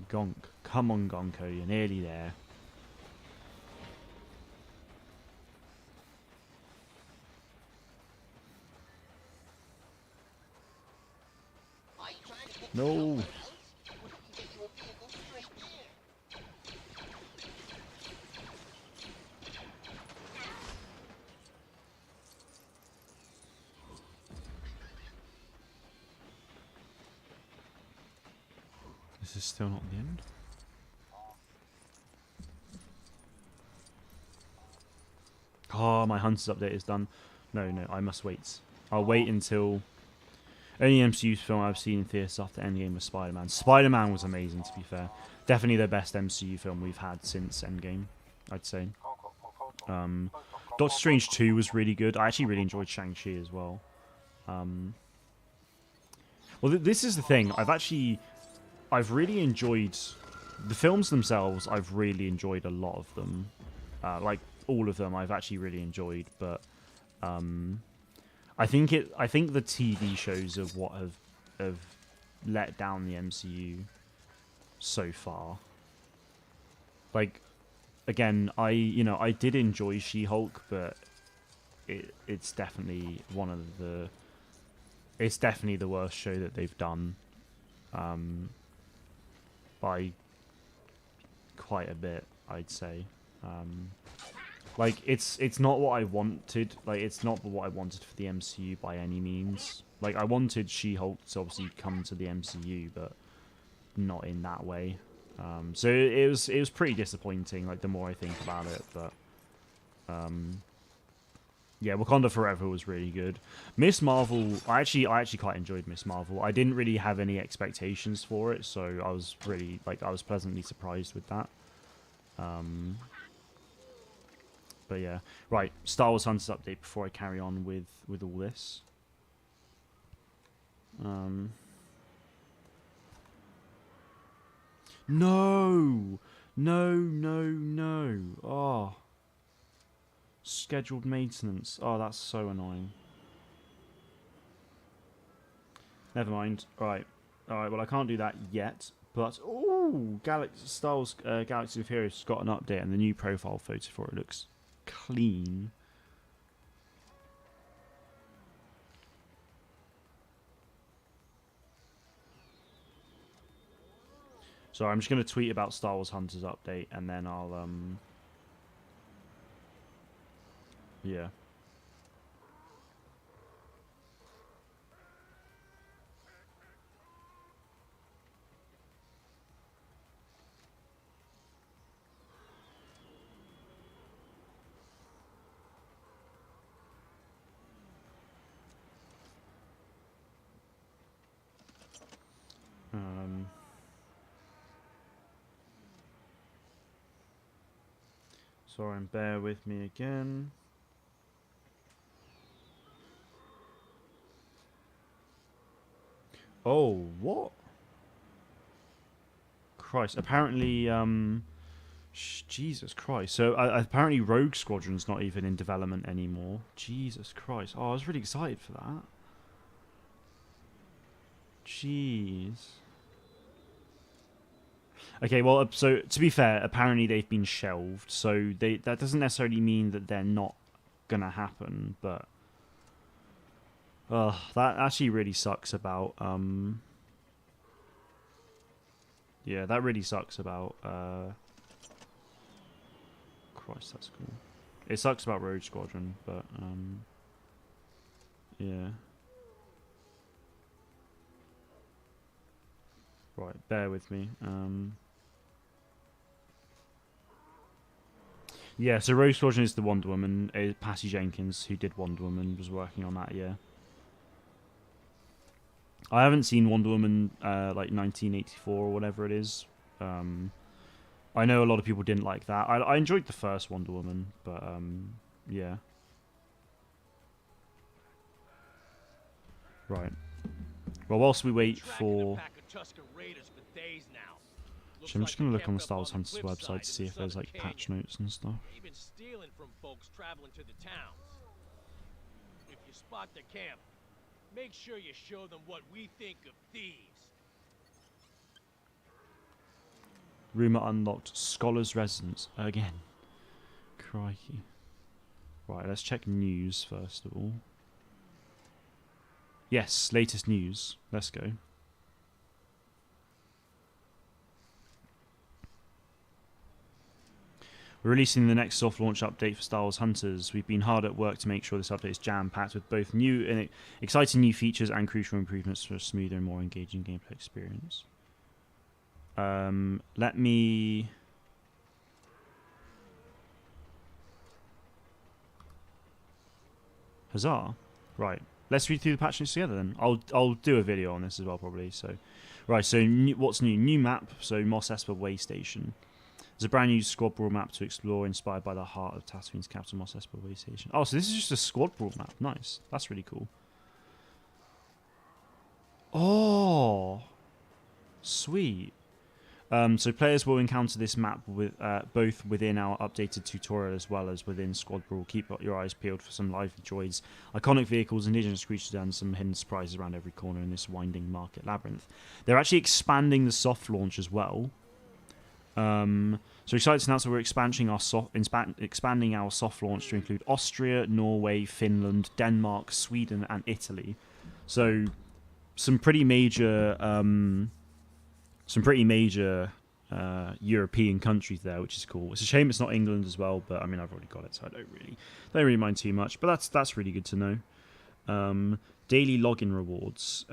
Gonk. Come on, Gonko. You're nearly there. No. This is still not the end. Oh, my Hunters update is done. No, I must wait. I'll wait until... Only MCU film I've seen in theaters after Endgame was Spider-Man. Spider-Man was amazing, to be fair. Definitely the best MCU film we've had since Endgame, I'd say. Doctor Strange 2 was really good. I actually really enjoyed Shang-Chi as well. Well, this is the thing. I've really enjoyed... The films themselves, I've really enjoyed a lot of them. Like, all of them I've actually really enjoyed, but... I think the TV shows are what have let down the MCU so far. Like, again, I did enjoy She-Hulk, but it's definitely it's definitely the worst show that they've done, by quite a bit, I'd say. Like, it's not what I wanted. Like, it's not what I wanted for the MCU by any means. Like, I wanted She-Hulk to obviously come to the MCU, but not in that way. So it was pretty disappointing, like, the more I think about it, but... yeah, Wakanda Forever was really good. Miss Marvel, I actually quite enjoyed Miss Marvel. I didn't really have any expectations for it, so I was really, like, I was pleasantly surprised with that. But yeah, right. Star Wars Hunters update before I carry on with all this. No. Oh, scheduled maintenance. Oh, that's so annoying. Never mind. All right. Well, I can't do that yet. But oh, Star Wars Galaxy of Heroes has got an update, and the new profile photo for it looks clean. So I'm just going to tweet about Star Wars Hunters update, and then I'll yeah. Sorry, bear with me again. Oh, what? Christ. Apparently, Jesus Christ. So, apparently Rogue Squadron's not even in development anymore. Jesus Christ. Oh, I was really excited for that. Jeez. Okay, well, so to be fair, apparently they've been shelved, so that doesn't necessarily mean that they're not gonna happen, but that actually really sucks about yeah, that really sucks about Christ, that's cool. It sucks about Rogue Squadron, but yeah. Right, bear with me. Yeah, so Rogue Squadron is the Wonder Woman. Patty Jenkins, who did Wonder Woman, was working on that, yeah. I haven't seen Wonder Woman, like 1984 or whatever it is. I know a lot of people didn't like that. I enjoyed the first Wonder Woman, but yeah. Right. Well, whilst we wait for... So I'm just going to look on the Star Wars Hunters website to see if there's like patch notes and stuff.
Even stealing from folks traveling to the towns. If you spot the camp, make sure you show them what we think of thieves.
Rumour unlocked. Scholar's residence. Again. Crikey. Right, let's check news first of all. Yes, latest news. Let's go. We're releasing the next soft launch update for Star Wars Hunters. We've been hard at work to make sure this update is jam-packed with both new and exciting new features and crucial improvements for a smoother and more engaging gameplay experience. Let me... Huzzah. Right. Let's read through the patch notes together then. I'll do a video on this as well probably. So, right, so what's new? New map, so Mos Espa Way Station. There's a brand new squad brawl map to explore, inspired by the heart of Tatooine's capital, Mos Espa Way Station. Oh, so this is just a squad brawl map. Nice. That's really cool. Oh, sweet. So players will encounter this map with both within our updated tutorial as well as within Squad Brawl. Keep your eyes peeled for some lively droids, iconic vehicles, indigenous creatures, and some hidden surprises around every corner in this winding market labyrinth. They're actually expanding the soft launch as well. So excited to announce that we're expanding our soft launch to include Austria, Norway, Finland, Denmark, Sweden, and Italy. So some pretty major European countries there, which is cool. It's a shame it's not England as well, but I mean I've already got it, so I don't really mind too much. But that's really good to know. Daily login rewards.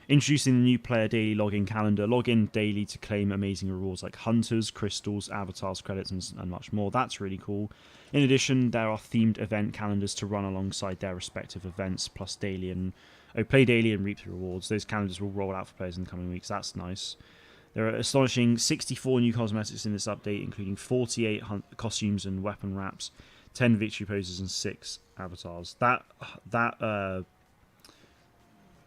Introducing the new player daily login calendar. Log in daily to claim amazing rewards like hunters, crystals, avatars, credits, and much more. That's really cool. In addition, there are themed event calendars to run alongside their respective events, plus daily and play daily and reap the rewards. Those calendars will roll out for players in the coming weeks. That's nice. There are astonishing 64 new cosmetics in this update, including 48 costumes and weapon wraps, 10 victory poses, and 6 avatars. That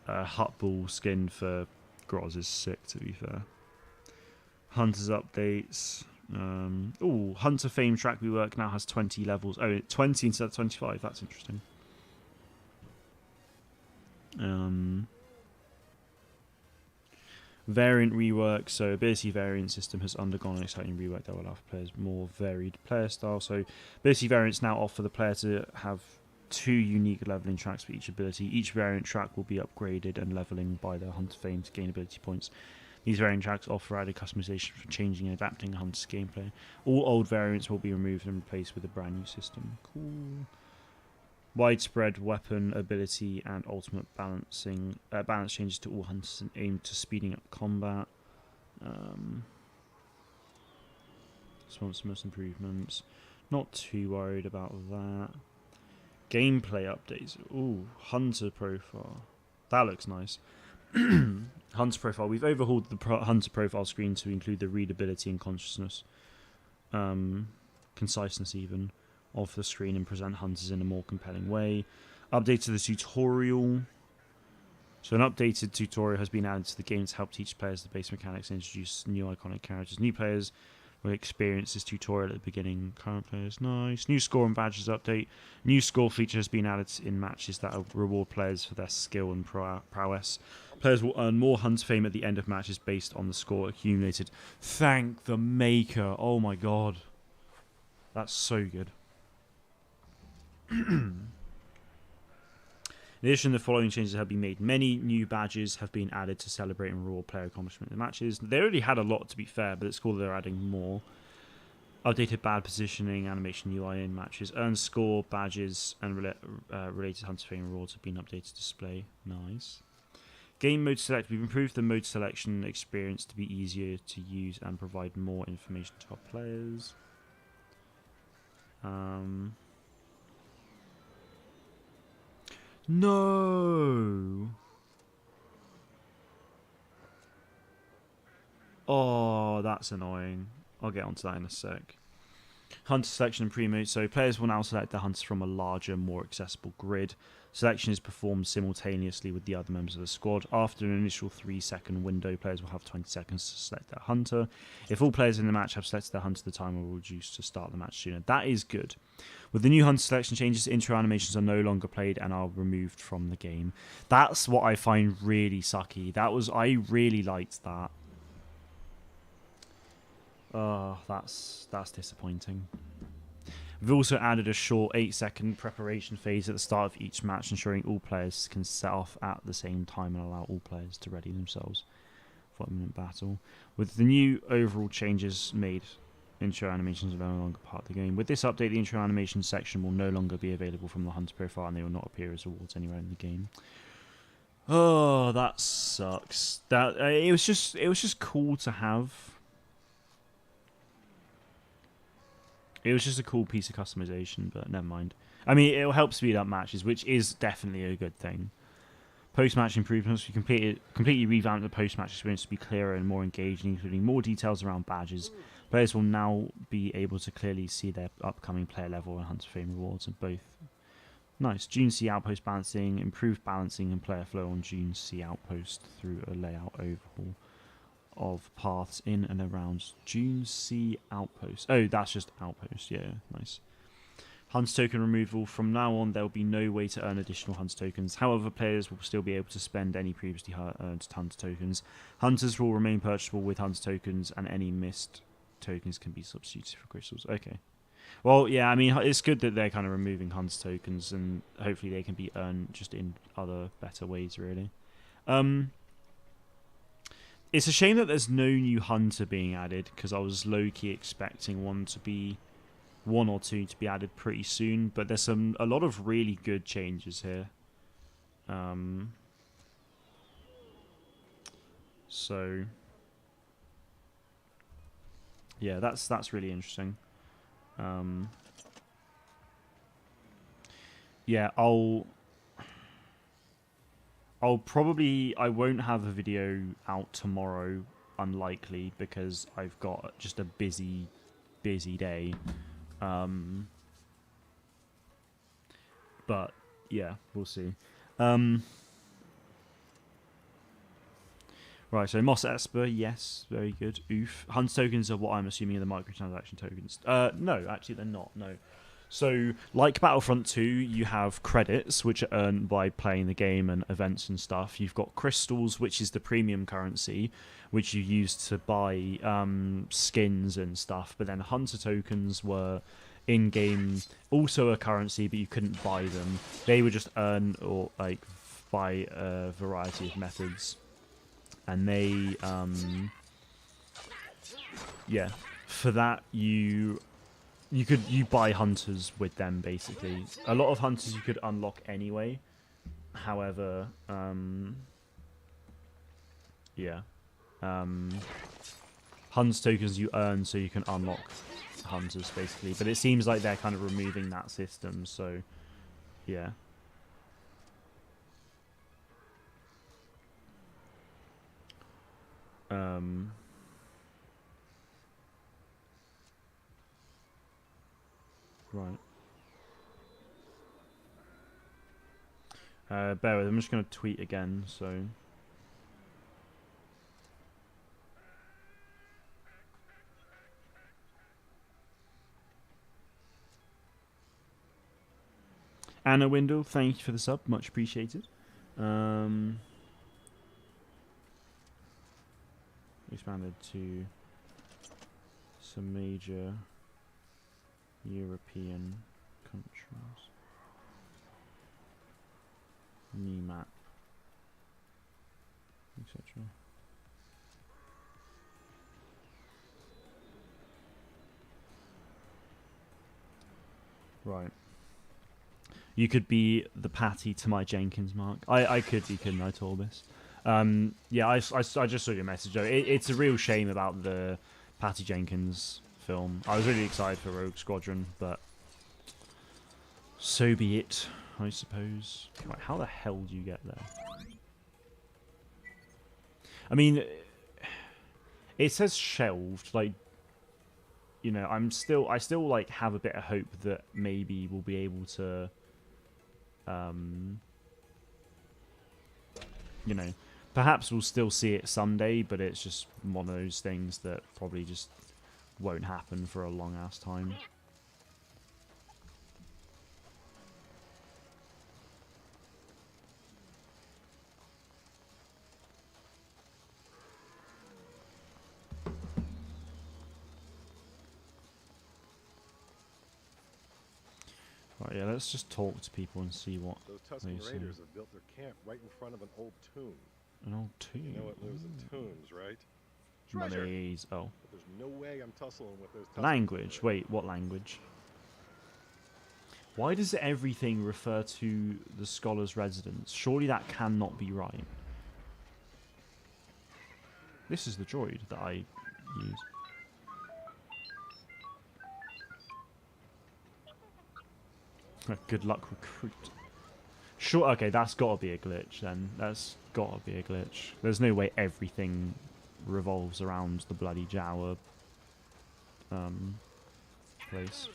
Hut Ball skin for Groz is sick, to be fair. Hunters updates. Hunter Fame track rework now has 20 levels. Oh, 20 instead of 25. That's interesting. Variant rework. So ability variant system has undergone an exciting rework that will allow players more varied player style. So ability variants now offer the player to have 2 unique leveling tracks for each ability. Each variant track will be upgraded and leveling by the Hunter Fame to gain ability points. These variant tracks offer added customization for changing and adapting Hunter's gameplay. All old variants will be removed and replaced with a brand new system. Cool. Widespread weapon ability and ultimate balance changes to all hunters and aimed to speeding up combat. Most improvements. Not too worried about that. Gameplay updates. Ooh, Hunter profile. That looks nice. Hunter profile. We've overhauled the Hunter profile screen to include the readability and consciousness, conciseness even, of the screen and present hunters in a more compelling way. Update to the tutorial. So an updated tutorial has been added to the game to help teach players the base mechanics and introduce new iconic characters. New players will experience this tutorial at the beginning. Current players, nice. New score and badges update. New score feature has been added in matches that will reward players for their skill and prowess. Players will earn more Hunter Fame at the end of matches based on the score accumulated. Thank the maker. Oh my god. That's so good. In addition, the following changes have been made. Many new badges have been added to celebrate and reward player accomplishment in matches. They already had a lot, to be fair, but it's cool that they're adding more. Updated bad positioning, animation UI in matches. Earn score, badges, and related Hunter Fame rewards have been updated to display. Nice. Game mode select. We've improved the mode selection experience to be easier to use and provide more information to our players. No. Oh, that's annoying. I'll get onto that in a sec. Hunter selection and pre-mode. So players will now select their hunters from a larger, more accessible grid. Selection is performed simultaneously with the other members of the squad. After an initial 3-second window, players will have 20 seconds to select their hunter. If all players in the match have selected their hunter, the timer will reduce to start the match sooner. That is good. With the new hunter selection changes, intro animations are no longer played and are removed from the game. That's what I find really sucky. I really liked that. Oh, that's disappointing. We've also added a short 8-second preparation phase at the start of each match, ensuring all players can set off at the same time and allow all players to ready themselves for imminent battle. With the new overall changes made, intro animations are no longer part of the game. With this update, the intro animation section will no longer be available from the Hunter profile, and they will not appear as rewards anywhere in the game. Oh, that sucks. That it was just cool to have. It was just a cool piece of customization, but never mind. I mean, it'll help speed up matches, which is definitely a good thing. Post-match improvements. We completely revamped the post-match experience to be clearer and more engaging, including more details around badges. Players will now be able to clearly see their upcoming player level and Hunter Fame rewards, and both. Nice. June C outpost balancing, improved balancing and player flow on June C outpost through a layout overhaul of paths in and around June C outpost. Oh, that's just outpost. Yeah, nice. Hunter token removal. From now on, there will be no way to earn additional Hunter tokens. However, players will still be able to spend any previously earned Hunter tokens. Hunters will remain purchasable with Hunter tokens, and any missed tokens can be substituted for crystals. Okay. Well, yeah, I mean, it's good that they're kind of removing Hunter tokens, and hopefully they can be earned just in other better ways, really. It's a shame that there's no new Hunter being added, because I was low-key expecting one or two to be added pretty soon, but there's a lot of really good changes here. So yeah, that's really interesting. Yeah, I won't have a video out tomorrow, unlikely, because I've got just a busy day. But yeah, we'll see. Right, so Moss Esper, yes, very good. Oof. Hunter tokens are what I'm assuming are the microtransaction tokens. No, actually they're not, no. So, like Battlefront 2, you have credits, which are earned by playing the game and events and stuff. You've got crystals, which is the premium currency, which you use to buy skins and stuff. But then Hunter tokens were in-game, also a currency, but you couldn't buy them. They were just earned or like by a variety of methods. And they, yeah, for that you buy hunters with them, basically. A lot of hunters you could unlock anyway. However, yeah. Hunter tokens you earn so you can unlock hunters, basically. But it seems like they're kind of removing that system, so yeah. Right. Bear with, I'm just going to tweet again, so... Anna Windle, thank you for the sub, much appreciated. Expanded to some major European countries. New map, etc. Right. You could be the Patty to my Jenkins mark. I could be, couldn't I, Torbis? Yeah, I just saw your message. It's a real shame about the Patty Jenkins film. I was really excited for Rogue Squadron, but so be it, I suppose. Right, how the hell do you get there? I mean, it says shelved. Like, you know, I still like have a bit of hope that maybe we'll be able to, you know, perhaps we'll still see it someday, but it's just one of those things that probably just won't happen for a long ass time. Right, yeah, let's just talk to people and see what
Those
they
Tusken
say.
Raiders have built their camp right in front of an old tomb.
An old tomb?
You know what lives in tombs, right?
Monies. Oh.
But there's no way I'm tussling with those Tusken
Language. Wait, what language? Why does everything refer to the scholar's residence? Surely that cannot be right. This is the droid that I use. Good luck, recruit. Sure, okay, that's gotta be a glitch then. That's gotta be a glitch. There's no way everything revolves around the bloody Jawa place.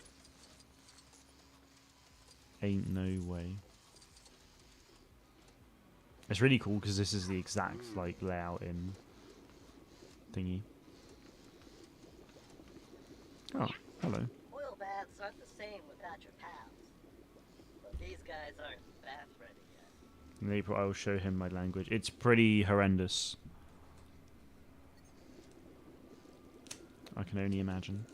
Ain't no way. It's really cool because this is the exact like layout in thingy. Oh, hello.
Oil baths aren't the same without your pals. But these guys aren't bath ready yet.
In April, I will show him my language. It's pretty horrendous. I can only imagine.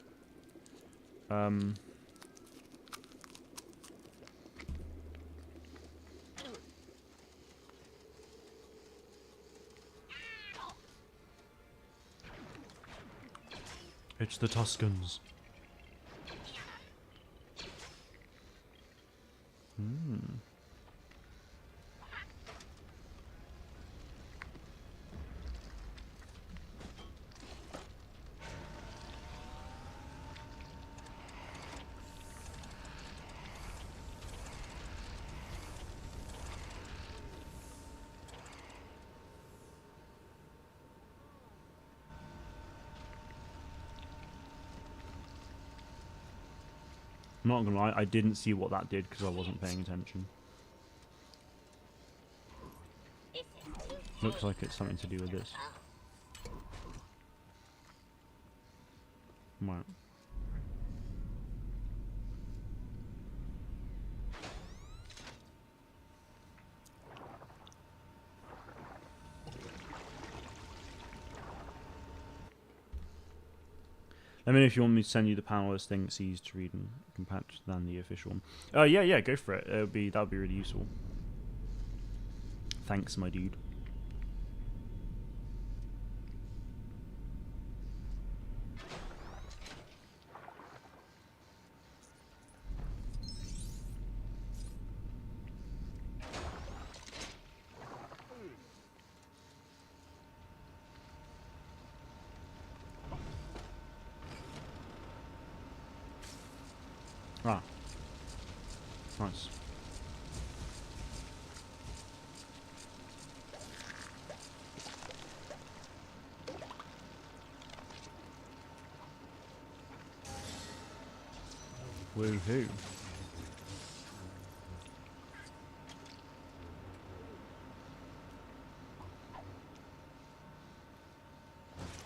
It's the Tuscans. I'm not gonna lie, I didn't see what that did because I wasn't paying attention. Looks like it's something to do with this. Right. Let me know if you want me to send you the panel listing it's easier to read and compact than the official one. Yeah, go for it. That would be really useful. Thanks, my dude. Ah. Nice. Woohoo.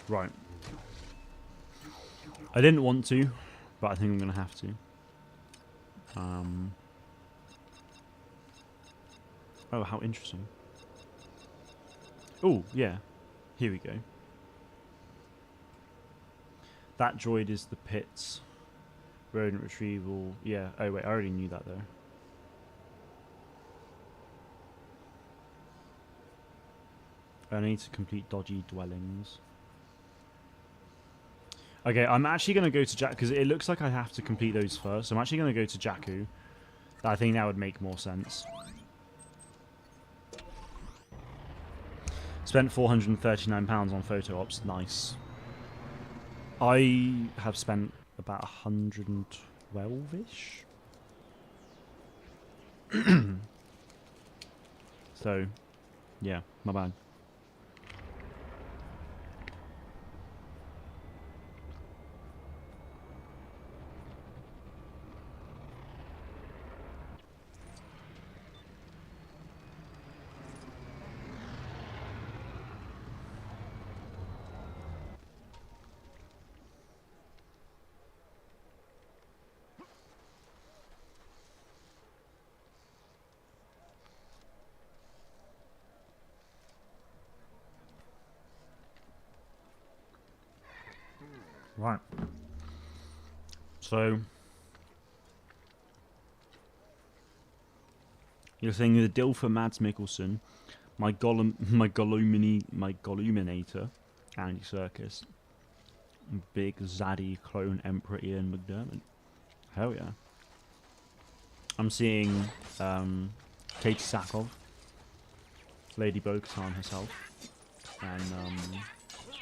Right. I didn't want to, but I think I'm going to have to. Oh, how interesting. Oh, yeah. Here we go. That droid is the pits. Rodent retrieval. Yeah. Oh, wait. I already knew that, though. I need to complete dodgy dwellings. Okay, I'm actually going to go to Jakku, because it looks like I have to complete those first. I'm actually going to go to Jakku. I think that would make more sense. Spent £439 on photo ops. Nice. I have spent about 112-ish. So, yeah, my bad. Right. So, You're saying the deal for Mads Mikkelsen, my Golluminator, Andy Serkis, big zaddy clone Emperor Ian McDermott. Hell yeah. I'm seeing Kate Sakov, Lady Bo-Katan herself, and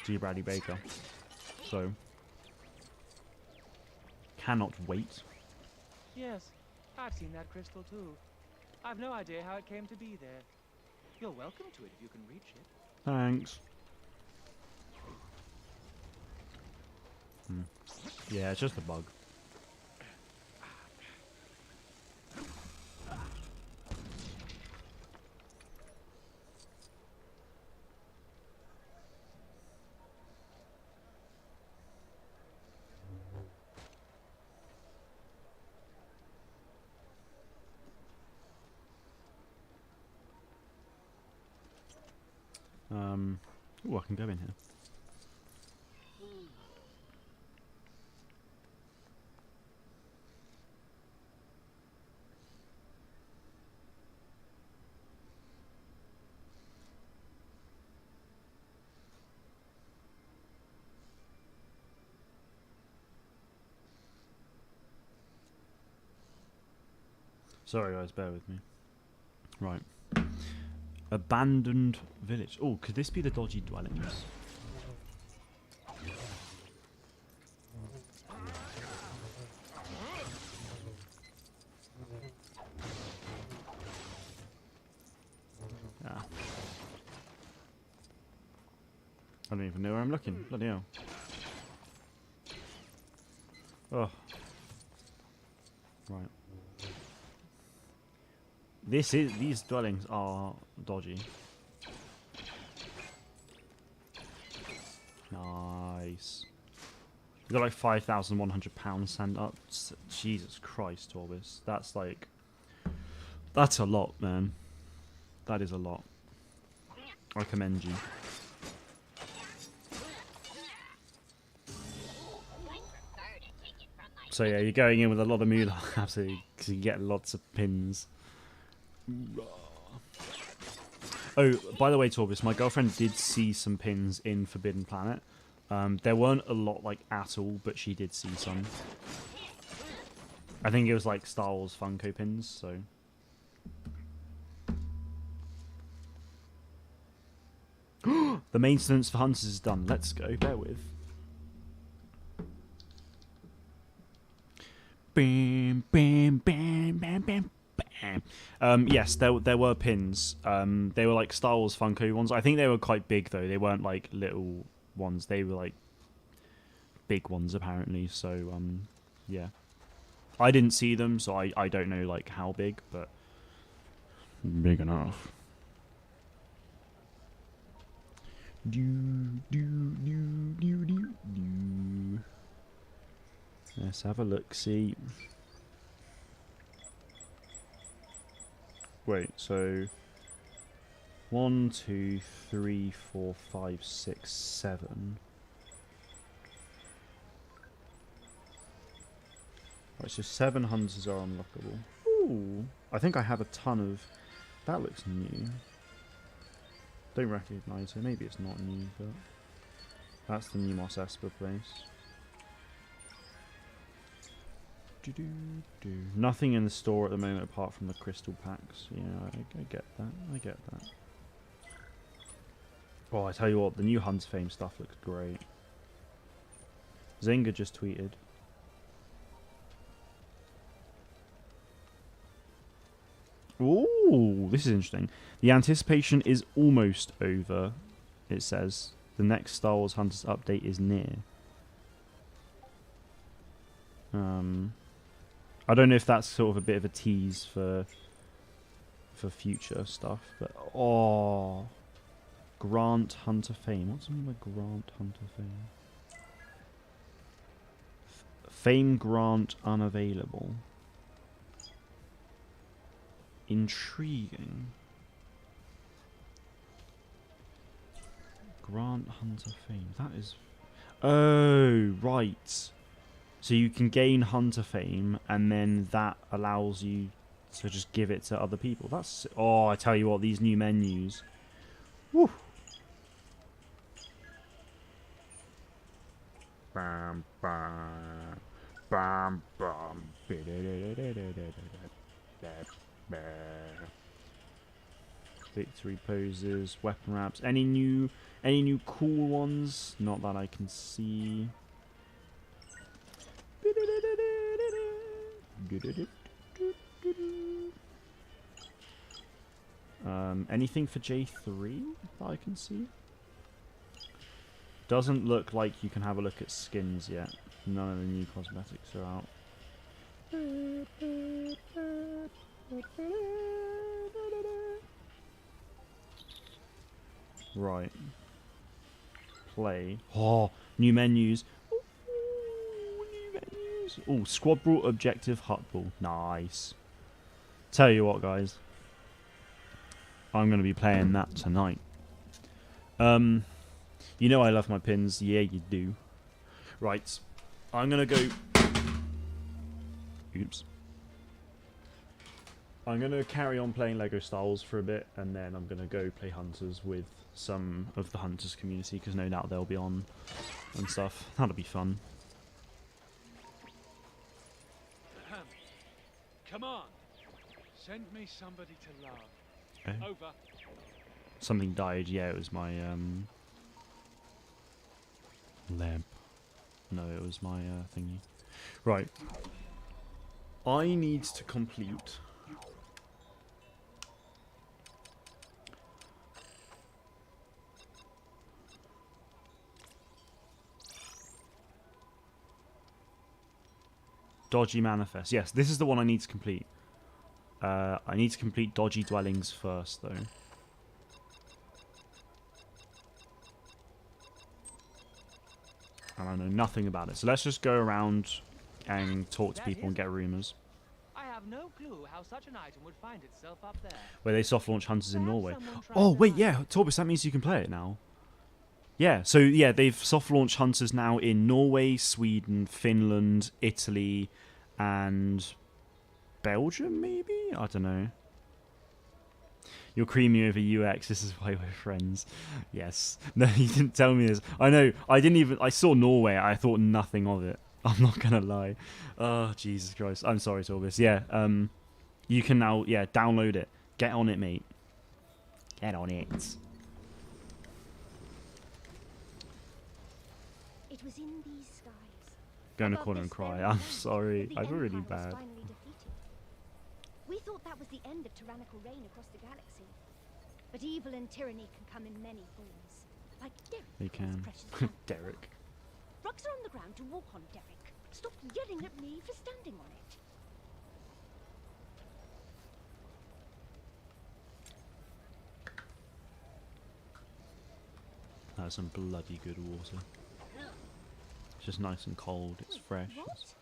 G. Bradley Baker. So, cannot wait.
Yes, I've seen that crystal too. I've no idea how it came to be there. You're welcome to it if you can reach it.
Thanks. Yeah, it's just a bug. Ooh, I can go in here. Sorry guys, bear with me. Right. Abandoned village. Oh, could this be the dodgy dwellings? Ah. I don't even know where I'm looking. Bloody hell. Oh. Right. These dwellings are dodgy. Nice. We got like £5,100 sent up. Jesus Christ, Orbis. That's like, that's a lot, man. That is a lot. I commend you. So yeah, you're going in with a lot of moolah, absolutely, because you get lots of pins. Oh, by the way, Torbis, my girlfriend did see some pins in Forbidden Planet. There weren't a lot, like, at all, but she did see some. I think it was, like, Star Wars Funko pins, so... The maintenance for Hunters is done. Let's go. Bear with. Bam, bam, bam, bam, bam. Yes, there were pins. They were like Star Wars Funko ones. I think they were quite big though. They weren't like little ones. They were like big ones apparently. So yeah, I didn't see them, so I don't know like how big, but big enough. Let's have a look. See. Wait, so 1, 2, 3, 4, 5, 6, 7. Right, so 7 hunters are unlockable. Ooh, I think I have a ton of. That looks new. Don't recognise it. Maybe it's not new, but that's the new Mos Espa place. Nothing in the store at the moment apart from the crystal packs. Yeah, I get that. I get that. Oh, I tell you what, the new Hunt's Fame stuff looks great. Zynga just tweeted. Ooh, this is interesting. The anticipation is almost over, it says. The next Star Wars Hunters update is near. I don't know if that's sort of a bit of a tease for future stuff, but oh, Grant Hunter Fame. What's the mean by Grant Hunter Fame? Fame Grant unavailable. Intriguing. Grant Hunter Fame. That is. Oh, right. So you can gain Hunter Fame, and then that allows you So just give it to other people. That's... Oh, I tell you what, these new menus. Woo! Bam, bam, bam, bam. Victory poses, weapon wraps. Any new cool ones? Not that I can see. Anything for J3 that I can see? Doesn't look like you can have a look at skins yet. None of the new cosmetics are out. Right. Play. Oh, new menus. Ooh, new menus. Oh, squad brought objective hut ball. Nice. Tell you what, guys. I'm going to be playing that tonight. You know I love my pins. Yeah, you do. Right. I'm going to go... Oops. I'm going to carry on playing LEGO Star Wars for a bit, and then I'm going to go play Hunters with some of the Hunters community, because no doubt they'll be on and stuff. That'll be fun.
Come on. Send me somebody to love.
Okay.
Over.
Something died. Yeah, it was my lamp. No, it was my thingy. Right. I need to complete Dodgy Manifest. Yes, this is the one I need to complete. I need to complete Dodgy Dwellings first, though. And I know nothing about it. So let's just go around and talk to people and get rumours.
I have no clue how such an item would find itself up there.
Where they soft launch Hunters in Norway. Oh, wait, yeah, Torbis, that means you can play it now. Yeah, so yeah, they've soft launched Hunters now in Norway, Sweden, Finland, Italy, and Belgium, maybe? I don't know. You're creamy over UX. This is why we're friends. Yes. No, you didn't tell me this. I know. I saw Norway. I thought nothing of it. I'm not going to lie. Oh, Jesus Christ. I'm sorry, Torbis. Yeah. You can now, yeah, download it. Get on it, mate. Get on it.
It was in these skies.
Go in a corner and cry. I'm sorry. I feel really bad.
We thought that was the end of tyrannical reign across the galaxy. But evil and tyranny can come in many forms. Like Derek.
They can. Derek.
Rocks are on the ground to walk on, Derek. Stop yelling at me for standing on it.
That's some bloody good water. It's just nice and cold. It's fresh.
What?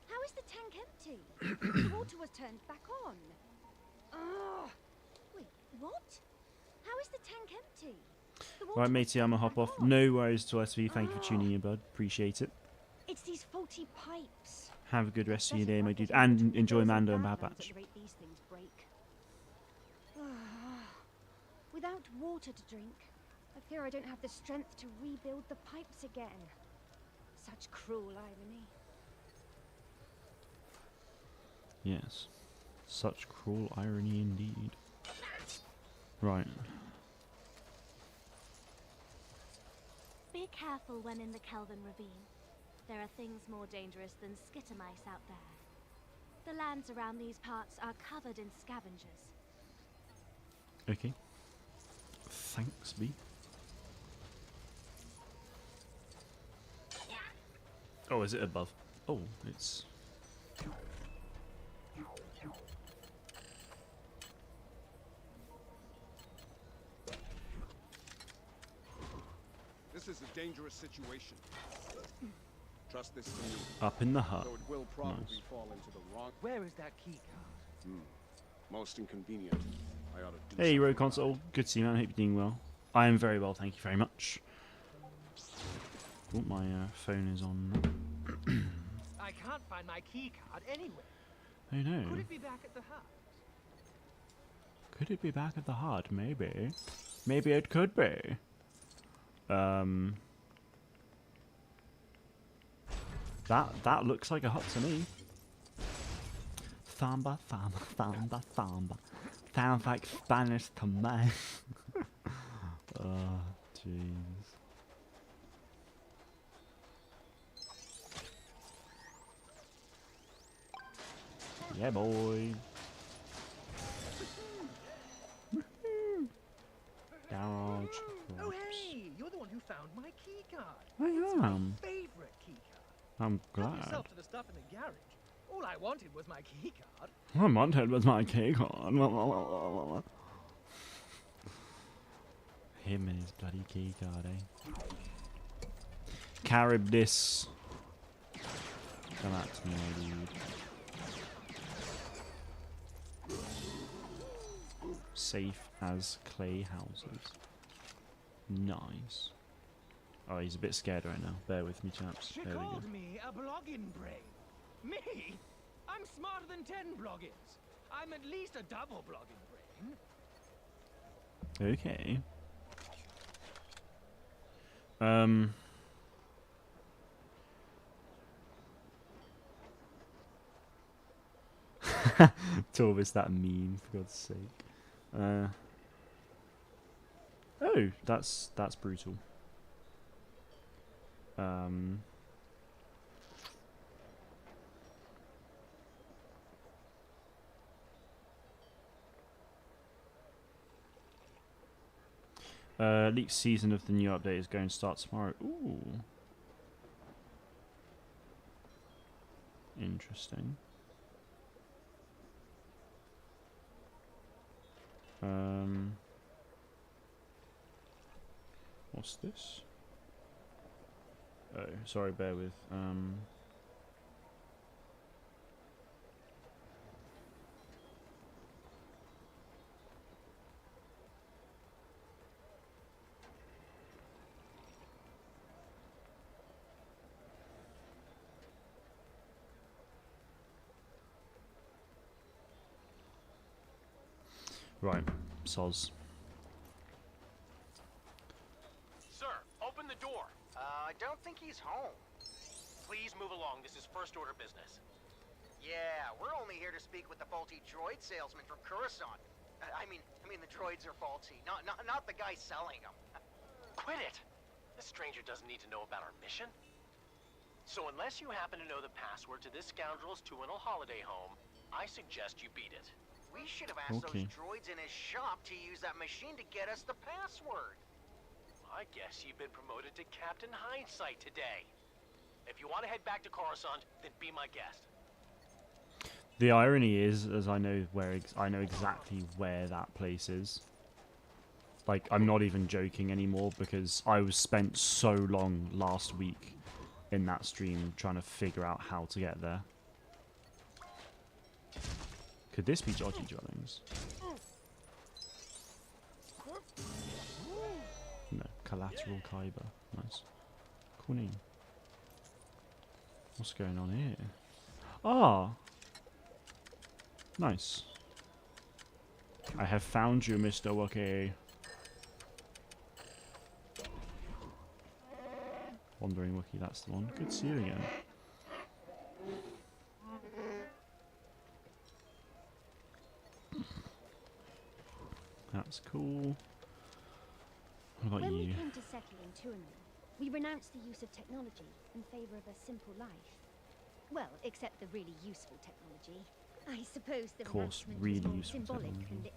How is the tank empty? The water was turned back on. Wait, what? How is the tank empty?
Right, matey, I'm gonna hop off. No worries to SV. Thank you for tuning in, bud. Appreciate it.
It's these faulty pipes.
Have a good rest of your day, my dude. And enjoy Mando and Bad Batch.
These things break. Without water to drink, I fear I don't have the strength to rebuild the pipes again. Such cruel irony.
Yes. Such cruel irony indeed. Right.
Be careful when in the Kelvin Ravine. There are things more dangerous than skittermice out there. The lands around these parts are covered in scavengers.
Okay. Thanks, B. Oh, is it above? Oh, it's...
This is a dangerous situation. Trust this to me.
Up in the hut.
Though it will probably
Nice.
fall into the wrong.
Where is that key card?
Most inconvenient. I ought to do
Hey,
something
Road
about
Console. Good to see you, man. Hope you're doing well. I am very well, thank you very much. Oh, my phone is on.
I can't find my key card anywhere.
Oh no.
Could it be back at the hut?
Could it be back at the hut? Maybe. Maybe it could be. That looks like a hut to me. Thamba, thamba, thamba, thamba. Sounds like Spanish to me. Oh, jeez. Yeah, boy. Garage.
Oh, hey! You're the one who found my key card.
I
It's
am.
my favorite key card.
I'm
Help
glad.
yourself to the stuff in the garage. All I wanted was my key card.
My Monted was my cake on. Him and his bloody key card, eh? Carib this. Come out to me, dude. Safe as clay houses. Nice. Oh, he's a bit scared right now. Bear with me, chaps.
She
There we go.
called me a blogging brain. Me? I'm smarter than 10 bloggins. I'm at least a double blogging brain.
Okay. Torvis, that mean, for God's sake. Oh, that's brutal. Leaked season of the new update is going to start tomorrow. Ooh. Interesting. What's this? Oh, sorry, bear with. Right, soz.
Sir, open the door.
I don't think he's home.
Please move along. This is first order business.
Yeah, we're only here to speak with the faulty droid salesman from Coruscant. I mean the droids are faulty, not the guy selling them.
Quit it! This stranger doesn't need to know about our mission. So unless you happen to know the password to this scoundrel's Tuanal holiday home, I suggest you beat it.
We should have asked those droids in his shop to use that machine to get us the password.
I guess you've been promoted to Captain Hindsight today. If you want to head back to Coruscant, then be my guest.
The irony is, as I know I know exactly where that place is. Like, I'm not even joking anymore because I was spent so long last week in that stream trying to figure out how to get there. Could this be Dodgy Dwellings? No, Collateral Kyber. Nice. Cool name. What's going on here? Ah! Nice. I have found you, Mr. Wookie. Wandering Wookie, that's the one. Good to see you again. That's cool. What about
when
you?
we came to settle in Tuanal, we renounced the use of technology in favor of a simple life. Well, except the really useful technology. I suppose the renouncement
really
was more
useful
symbolic
technology.
than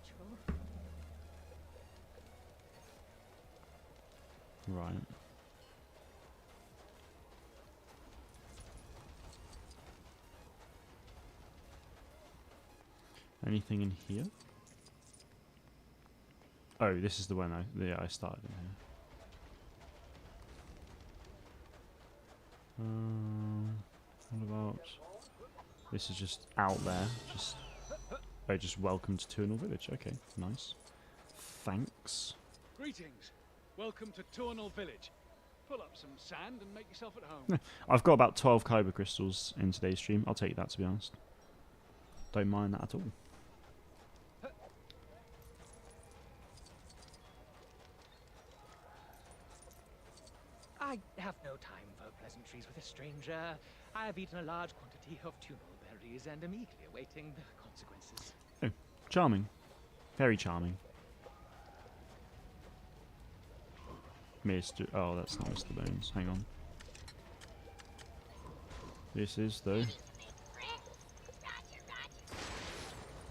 literal.
Right. Anything in here? Oh, this is the one I started in here. What about... This is just out there. Just welcome to Tuanal Village. Okay, nice. Thanks.
Greetings. Welcome to Tuanal Village. Pull up some sand and make yourself at home.
I've got about 12 Kyber crystals in today's stream. I'll take that, to be honest. Don't mind that at all.
I have no time for pleasantries with a stranger. I have eaten a large quantity of tunal berries and am eagerly awaiting the consequences.
Oh, charming. Very charming. Mr. Oh, that's not Mr. Bones. Hang on. This is, though.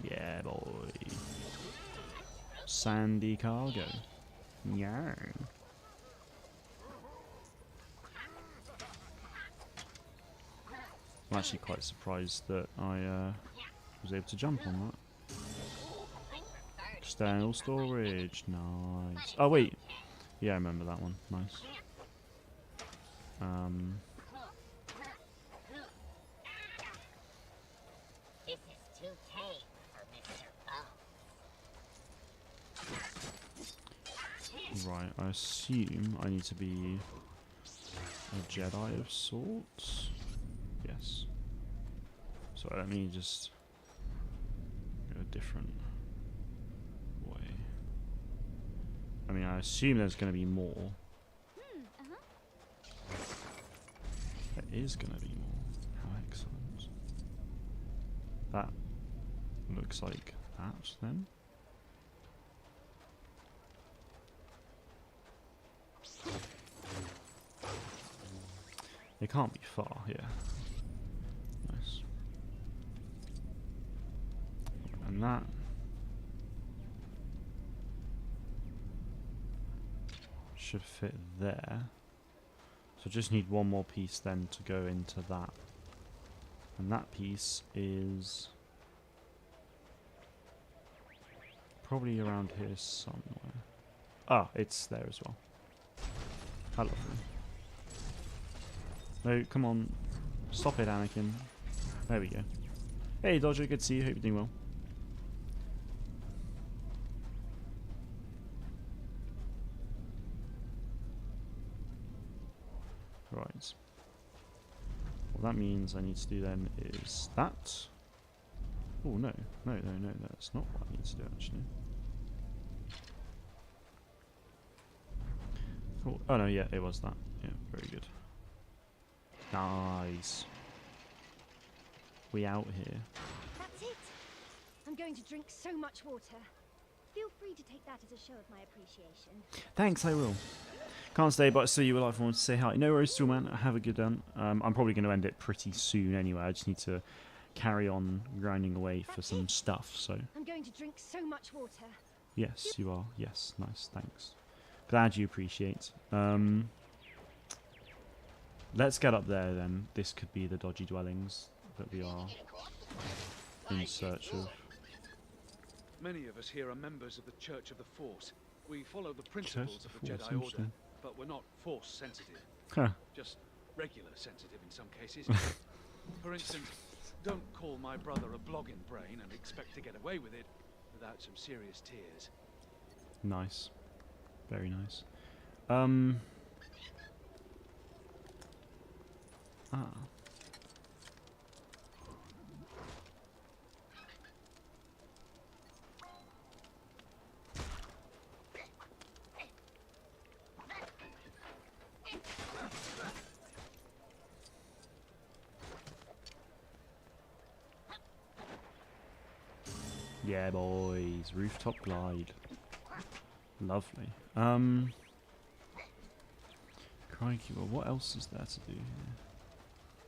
Yeah, boy. Sandy cargo. Yeah. I'm actually quite surprised that I was able to jump on that. External storage. Nice. Oh, wait. Yeah, I remember that one. Nice.
This is too tame for Mr. Bones.
Right, I assume I need to be a Jedi of sorts. Yes. So let me just go a different way. I mean, I assume there's going to be more. There is going to be more. How excellent. That looks like that then. They can't be far, yeah. Nice. And that should fit there. So just need one more piece then to go into that. And that piece is probably around here somewhere. Ah, it's there as well. How lovely. No, come on. Stop it, Anakin. There we go. Hey, Dodger, good to see you. Hope you're doing well. Right. What that means I need to do then is that. Oh, no. No, that's not what I need to do, actually. Oh, no, yeah, it was that. Yeah, very good. Nice. We out here.
That's it. I'm going to drink so much water. Feel free to take that as a show of my appreciation.
Thanks, I will. Can't stay, but I saw you were live. I want to say hi. No worries, still, man. Have a good one. I'm probably going to end it pretty soon anyway. I just need to carry on grinding away for some stuff. So.
I'm going to drink so much water.
Yes, you are. Yes, nice. Thanks. Glad you appreciate. Let's get up there then. This could be the dodgy dwellings that we are in search of.
Many of us here are members of the Church of the Force. We follow the principles of the Jedi Order, but we're not Force sensitive.
Huh.
Just regular sensitive in some cases. For instance, don't call my brother a blogging brain and expect to get away with it without some serious tears.
Nice. Very nice. Yeah, boys. Rooftop glide. Lovely. Crikey, well, what else is there to do here?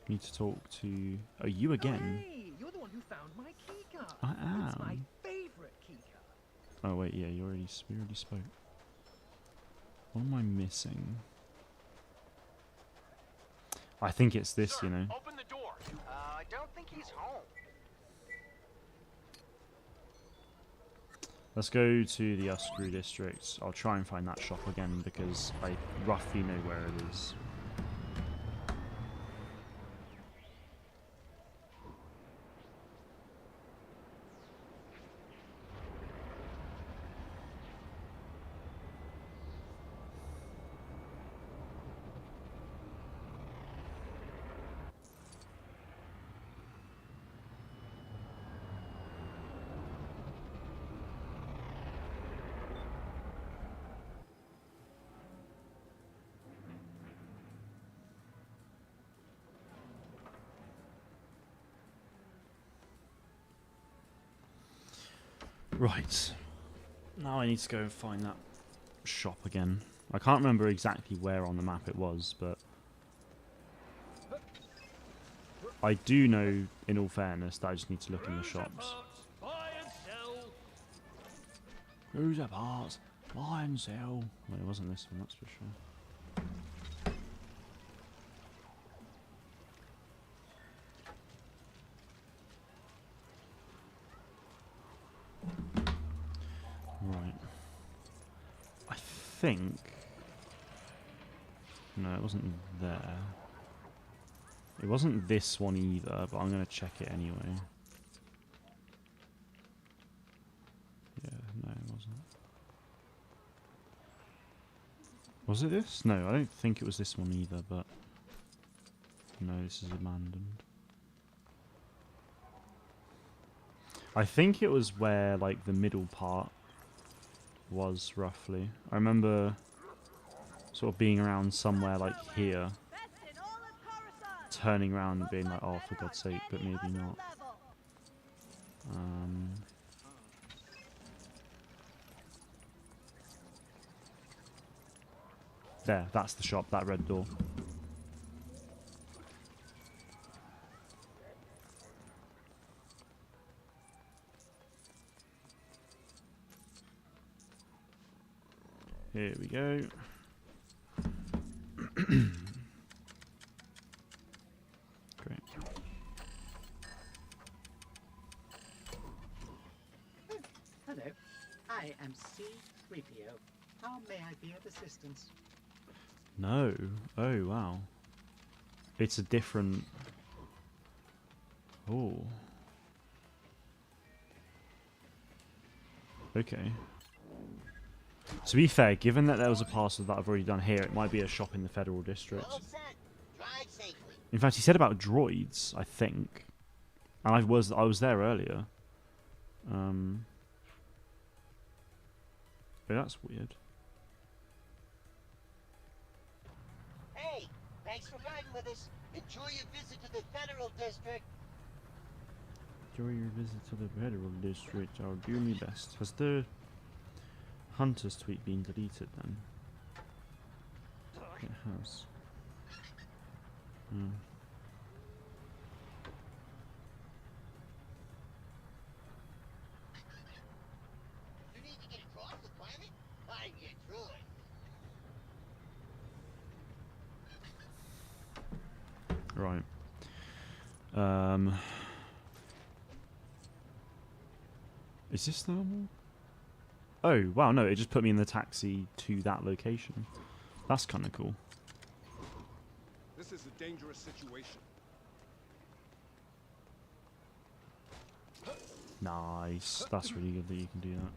Need to talk to... Oh, you again?
Hey, you're the one who found my keycard.
I am.
It's my favorite keycard.
Oh, wait, yeah, we already spoke. What am I missing? I think it's this,
Sir,
you know.
Open the door. I don't think he's home.
Let's go to the Uskru district. I'll try and find that shop again because I roughly know where it is. Right. Now I need to go and find that shop again. I can't remember exactly where on the map it was, but I do know, in all fairness, that I just need to look in the shops. Cruiser parts, buy and sell. Well, it wasn't this one, that's for sure. Right. I think... No, it wasn't there. It wasn't this one either, but I'm going to check it anyway. Yeah, no, it wasn't. Was it this? No, I don't think it was this one either, but... No, this is abandoned. I think it was where, like, the middle part was, roughly. I remember sort of being around somewhere, like, here. Turning around and being like, oh, for God's sake, but maybe not. There, that's the shop, that red door. Here we go. Great.
Hello, I am C-3PO. How may I be of assistance?
No. Oh, wow. It's a different... Oh. Okay. To be fair, given that there was a parcel that I've already done here, it might be a shop in the Federal District. In fact, he said about droids, I think. And I was there earlier. But that's weird.
Hey, thanks for riding with us. Enjoy your visit to the Federal District.
Enjoy your visit to the Federal District. I'll do my best. Has the Hunter's tweet been deleted then? It has. Hmm.
You need to get across the planet? I'm your droid.
Right. Is this normal? Oh, wow, no, it just put me in the taxi to that location. That's kind of cool.
This is a dangerous situation.
Nice. That's really good that you can do that.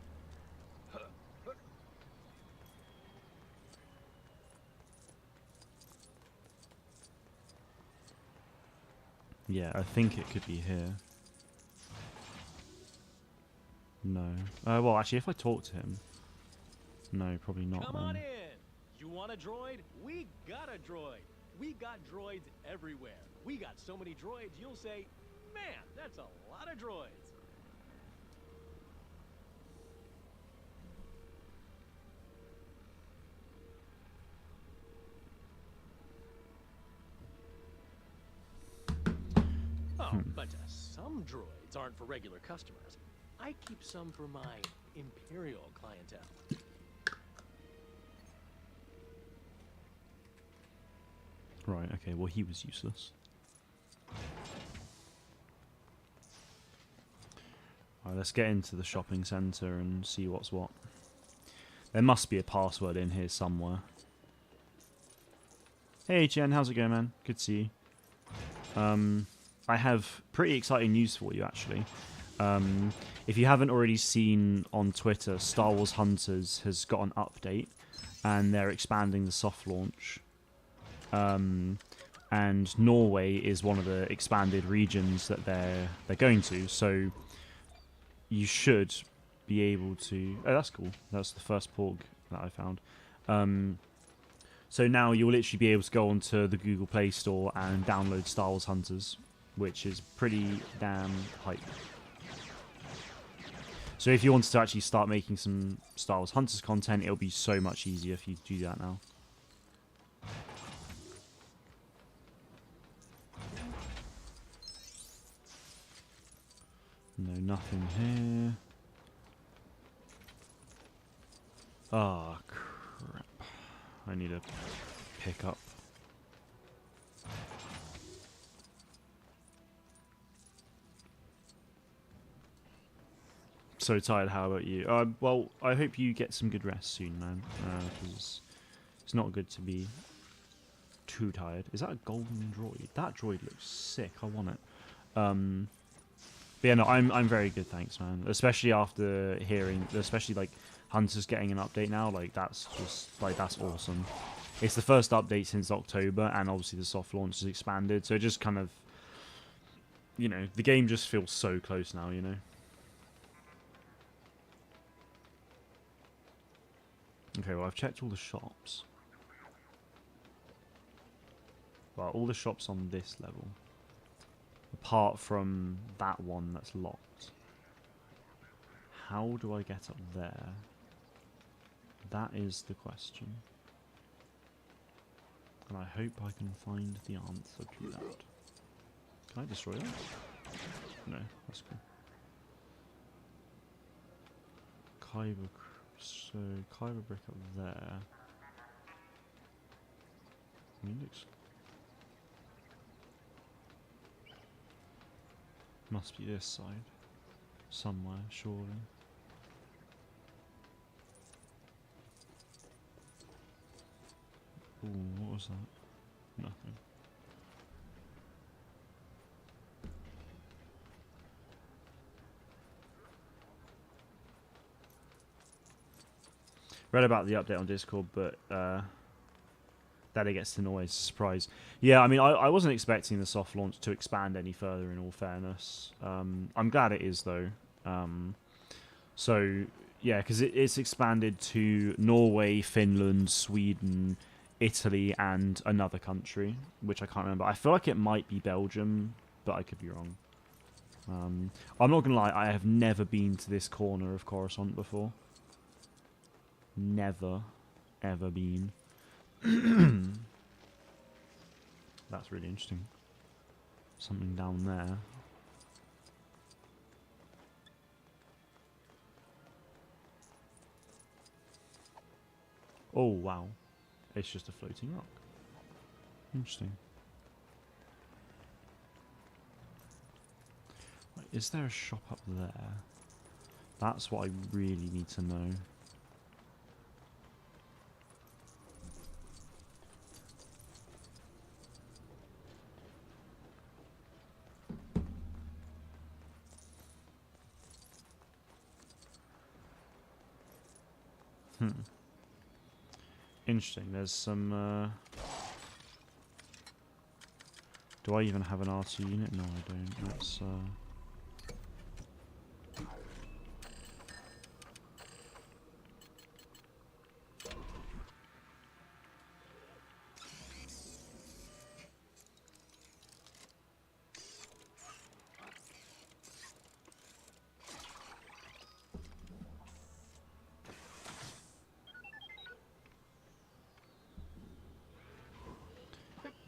Yeah, I think it could be here. No. Well, actually, if I talk to him... No, probably not.
Come
then.
on in. You want a droid? We got a droid. We got droids everywhere. We got so many droids, you'll say, man, that's a lot of droids. Oh, but some droids aren't for regular customers. I keep some for my Imperial clientele.
Right, okay, well, he was useless. Alright, let's get into the shopping centre and see what's what. There must be a password in here somewhere. Hey, Jen, how's it going, man? Good to see you. I have pretty exciting news for you, actually. If you haven't already seen on Twitter, Star Wars Hunters has got an update, and they're expanding the soft launch. And Norway is one of the expanded regions that they're going to, so you should be able to... Oh, that's cool. That's the first porg that I found. So now you'll literally be able to go onto the Google Play Store and download Star Wars Hunters, which is pretty damn hype. So if you wanted to actually start making some Star Wars Hunters content, it'll be so much easier for you to do that now. No, nothing here. Ah, crap. I need a pickup. So tired, how about you? Well, I hope you get some good rest soon, man. Because it's not good to be too tired. Is that a golden droid? That droid looks sick. I want it. But yeah, no, I'm very good, thanks, man. Especially after hearing, especially like Hunter's getting an update now. Like that's just like that's awesome. It's the first update since October, and obviously the soft launch has expanded. So it just kind of, you know, the game just feels so close now. You know. Okay, well, I've checked all the shops. Well, all the shops on this level. Apart from that one that's locked. How do I get up there? That is the question. And I hope I can find the answer to that. Can I destroy that? No, that's cool. Kyber... So, Kyber brick up there. I mean, looks... Must be this side. Somewhere, surely. Ooh, what was that? Nothing. Read about the update on Discord, but that it gets to noise. Surprise. Yeah, I mean, I wasn't expecting the soft launch to expand any further, in all fairness. I'm glad it is, though. So, yeah, because it's expanded to Norway, Finland, Sweden, Italy, and another country, which I can't remember. I feel like it might be Belgium, but I could be wrong. I'm not going to lie, I have never been to this corner of Coruscant before. Never, ever been. That's really interesting. Something down there. Oh, wow. It's just a floating rock. Interesting. Wait, is there a shop up there? That's what I really need to know. Interesting. There's some. Do I even have an R2 unit? No, I don't. Let's.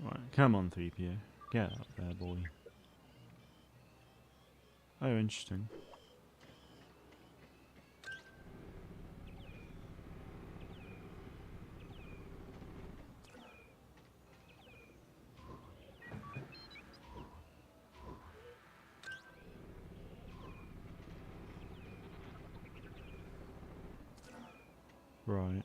Right, come on, 3PO. Get up there, boy. Oh, interesting. Right.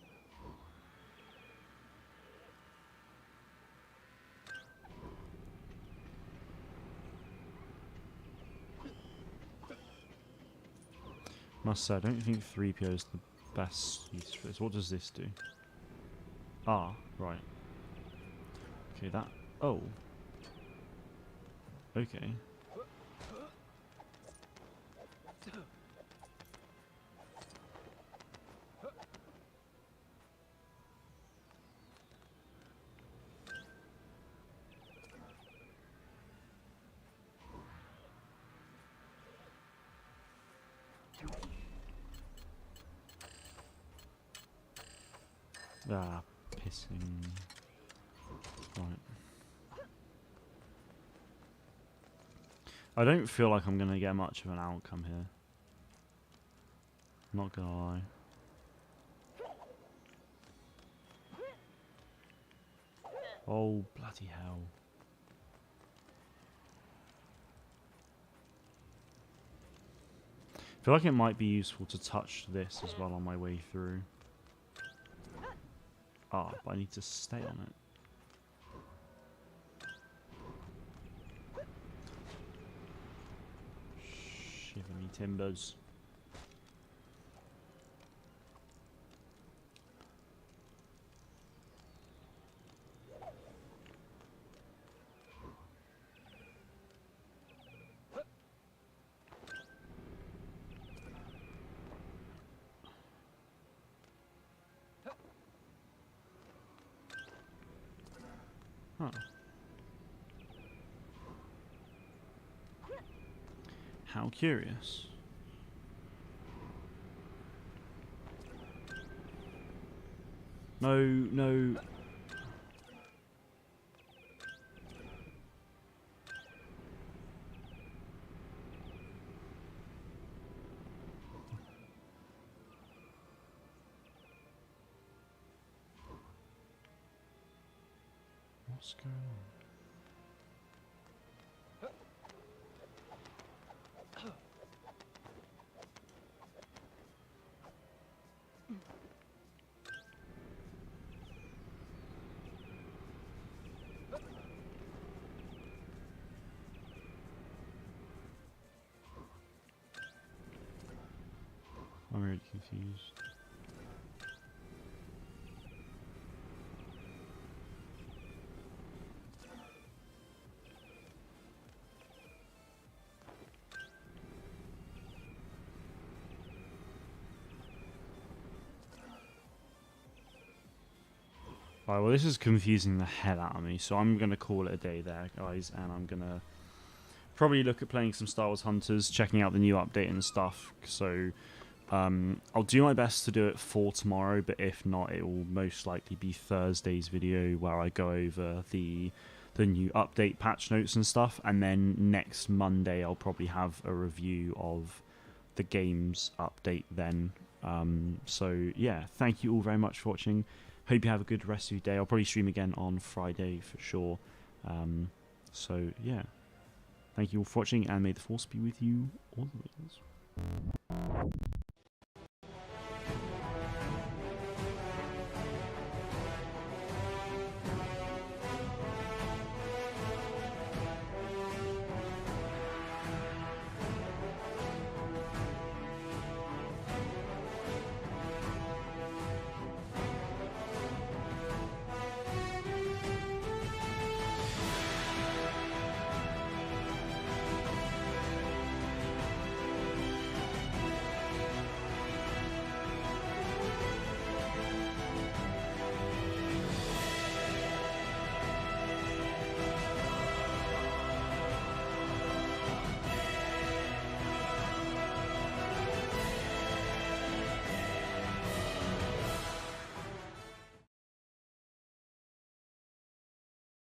Must say, I don't think 3PO is the best use for this. What does this do? Ah, right. Okay, that... Oh. Okay. Ah, pissing. Right. I don't feel like I'm going to get much of an outcome here. Not gonna lie. Oh, bloody hell. I feel like it might be useful to touch this as well on my way through. Ah, but I need to stay on it. Shiver me timbers. Huh. How curious. No, no. What's going on? I'm really confused. Right, well this is confusing the hell out of me, so I'm going to call it a day there, guys, and I'm going to probably look at playing some Star Wars Hunters, checking out the new update and stuff, so I'll do my best to do it for tomorrow, but if not, it will most likely be Thursday's video where I go over the new update patch notes and stuff, and then next Monday I'll probably have a review of the game's update then. So yeah, thank you all very much for watching. Hope you have a good rest of your day. I'll probably stream again on Friday for sure. So yeah, thank you all for watching, and may the Force be with you always.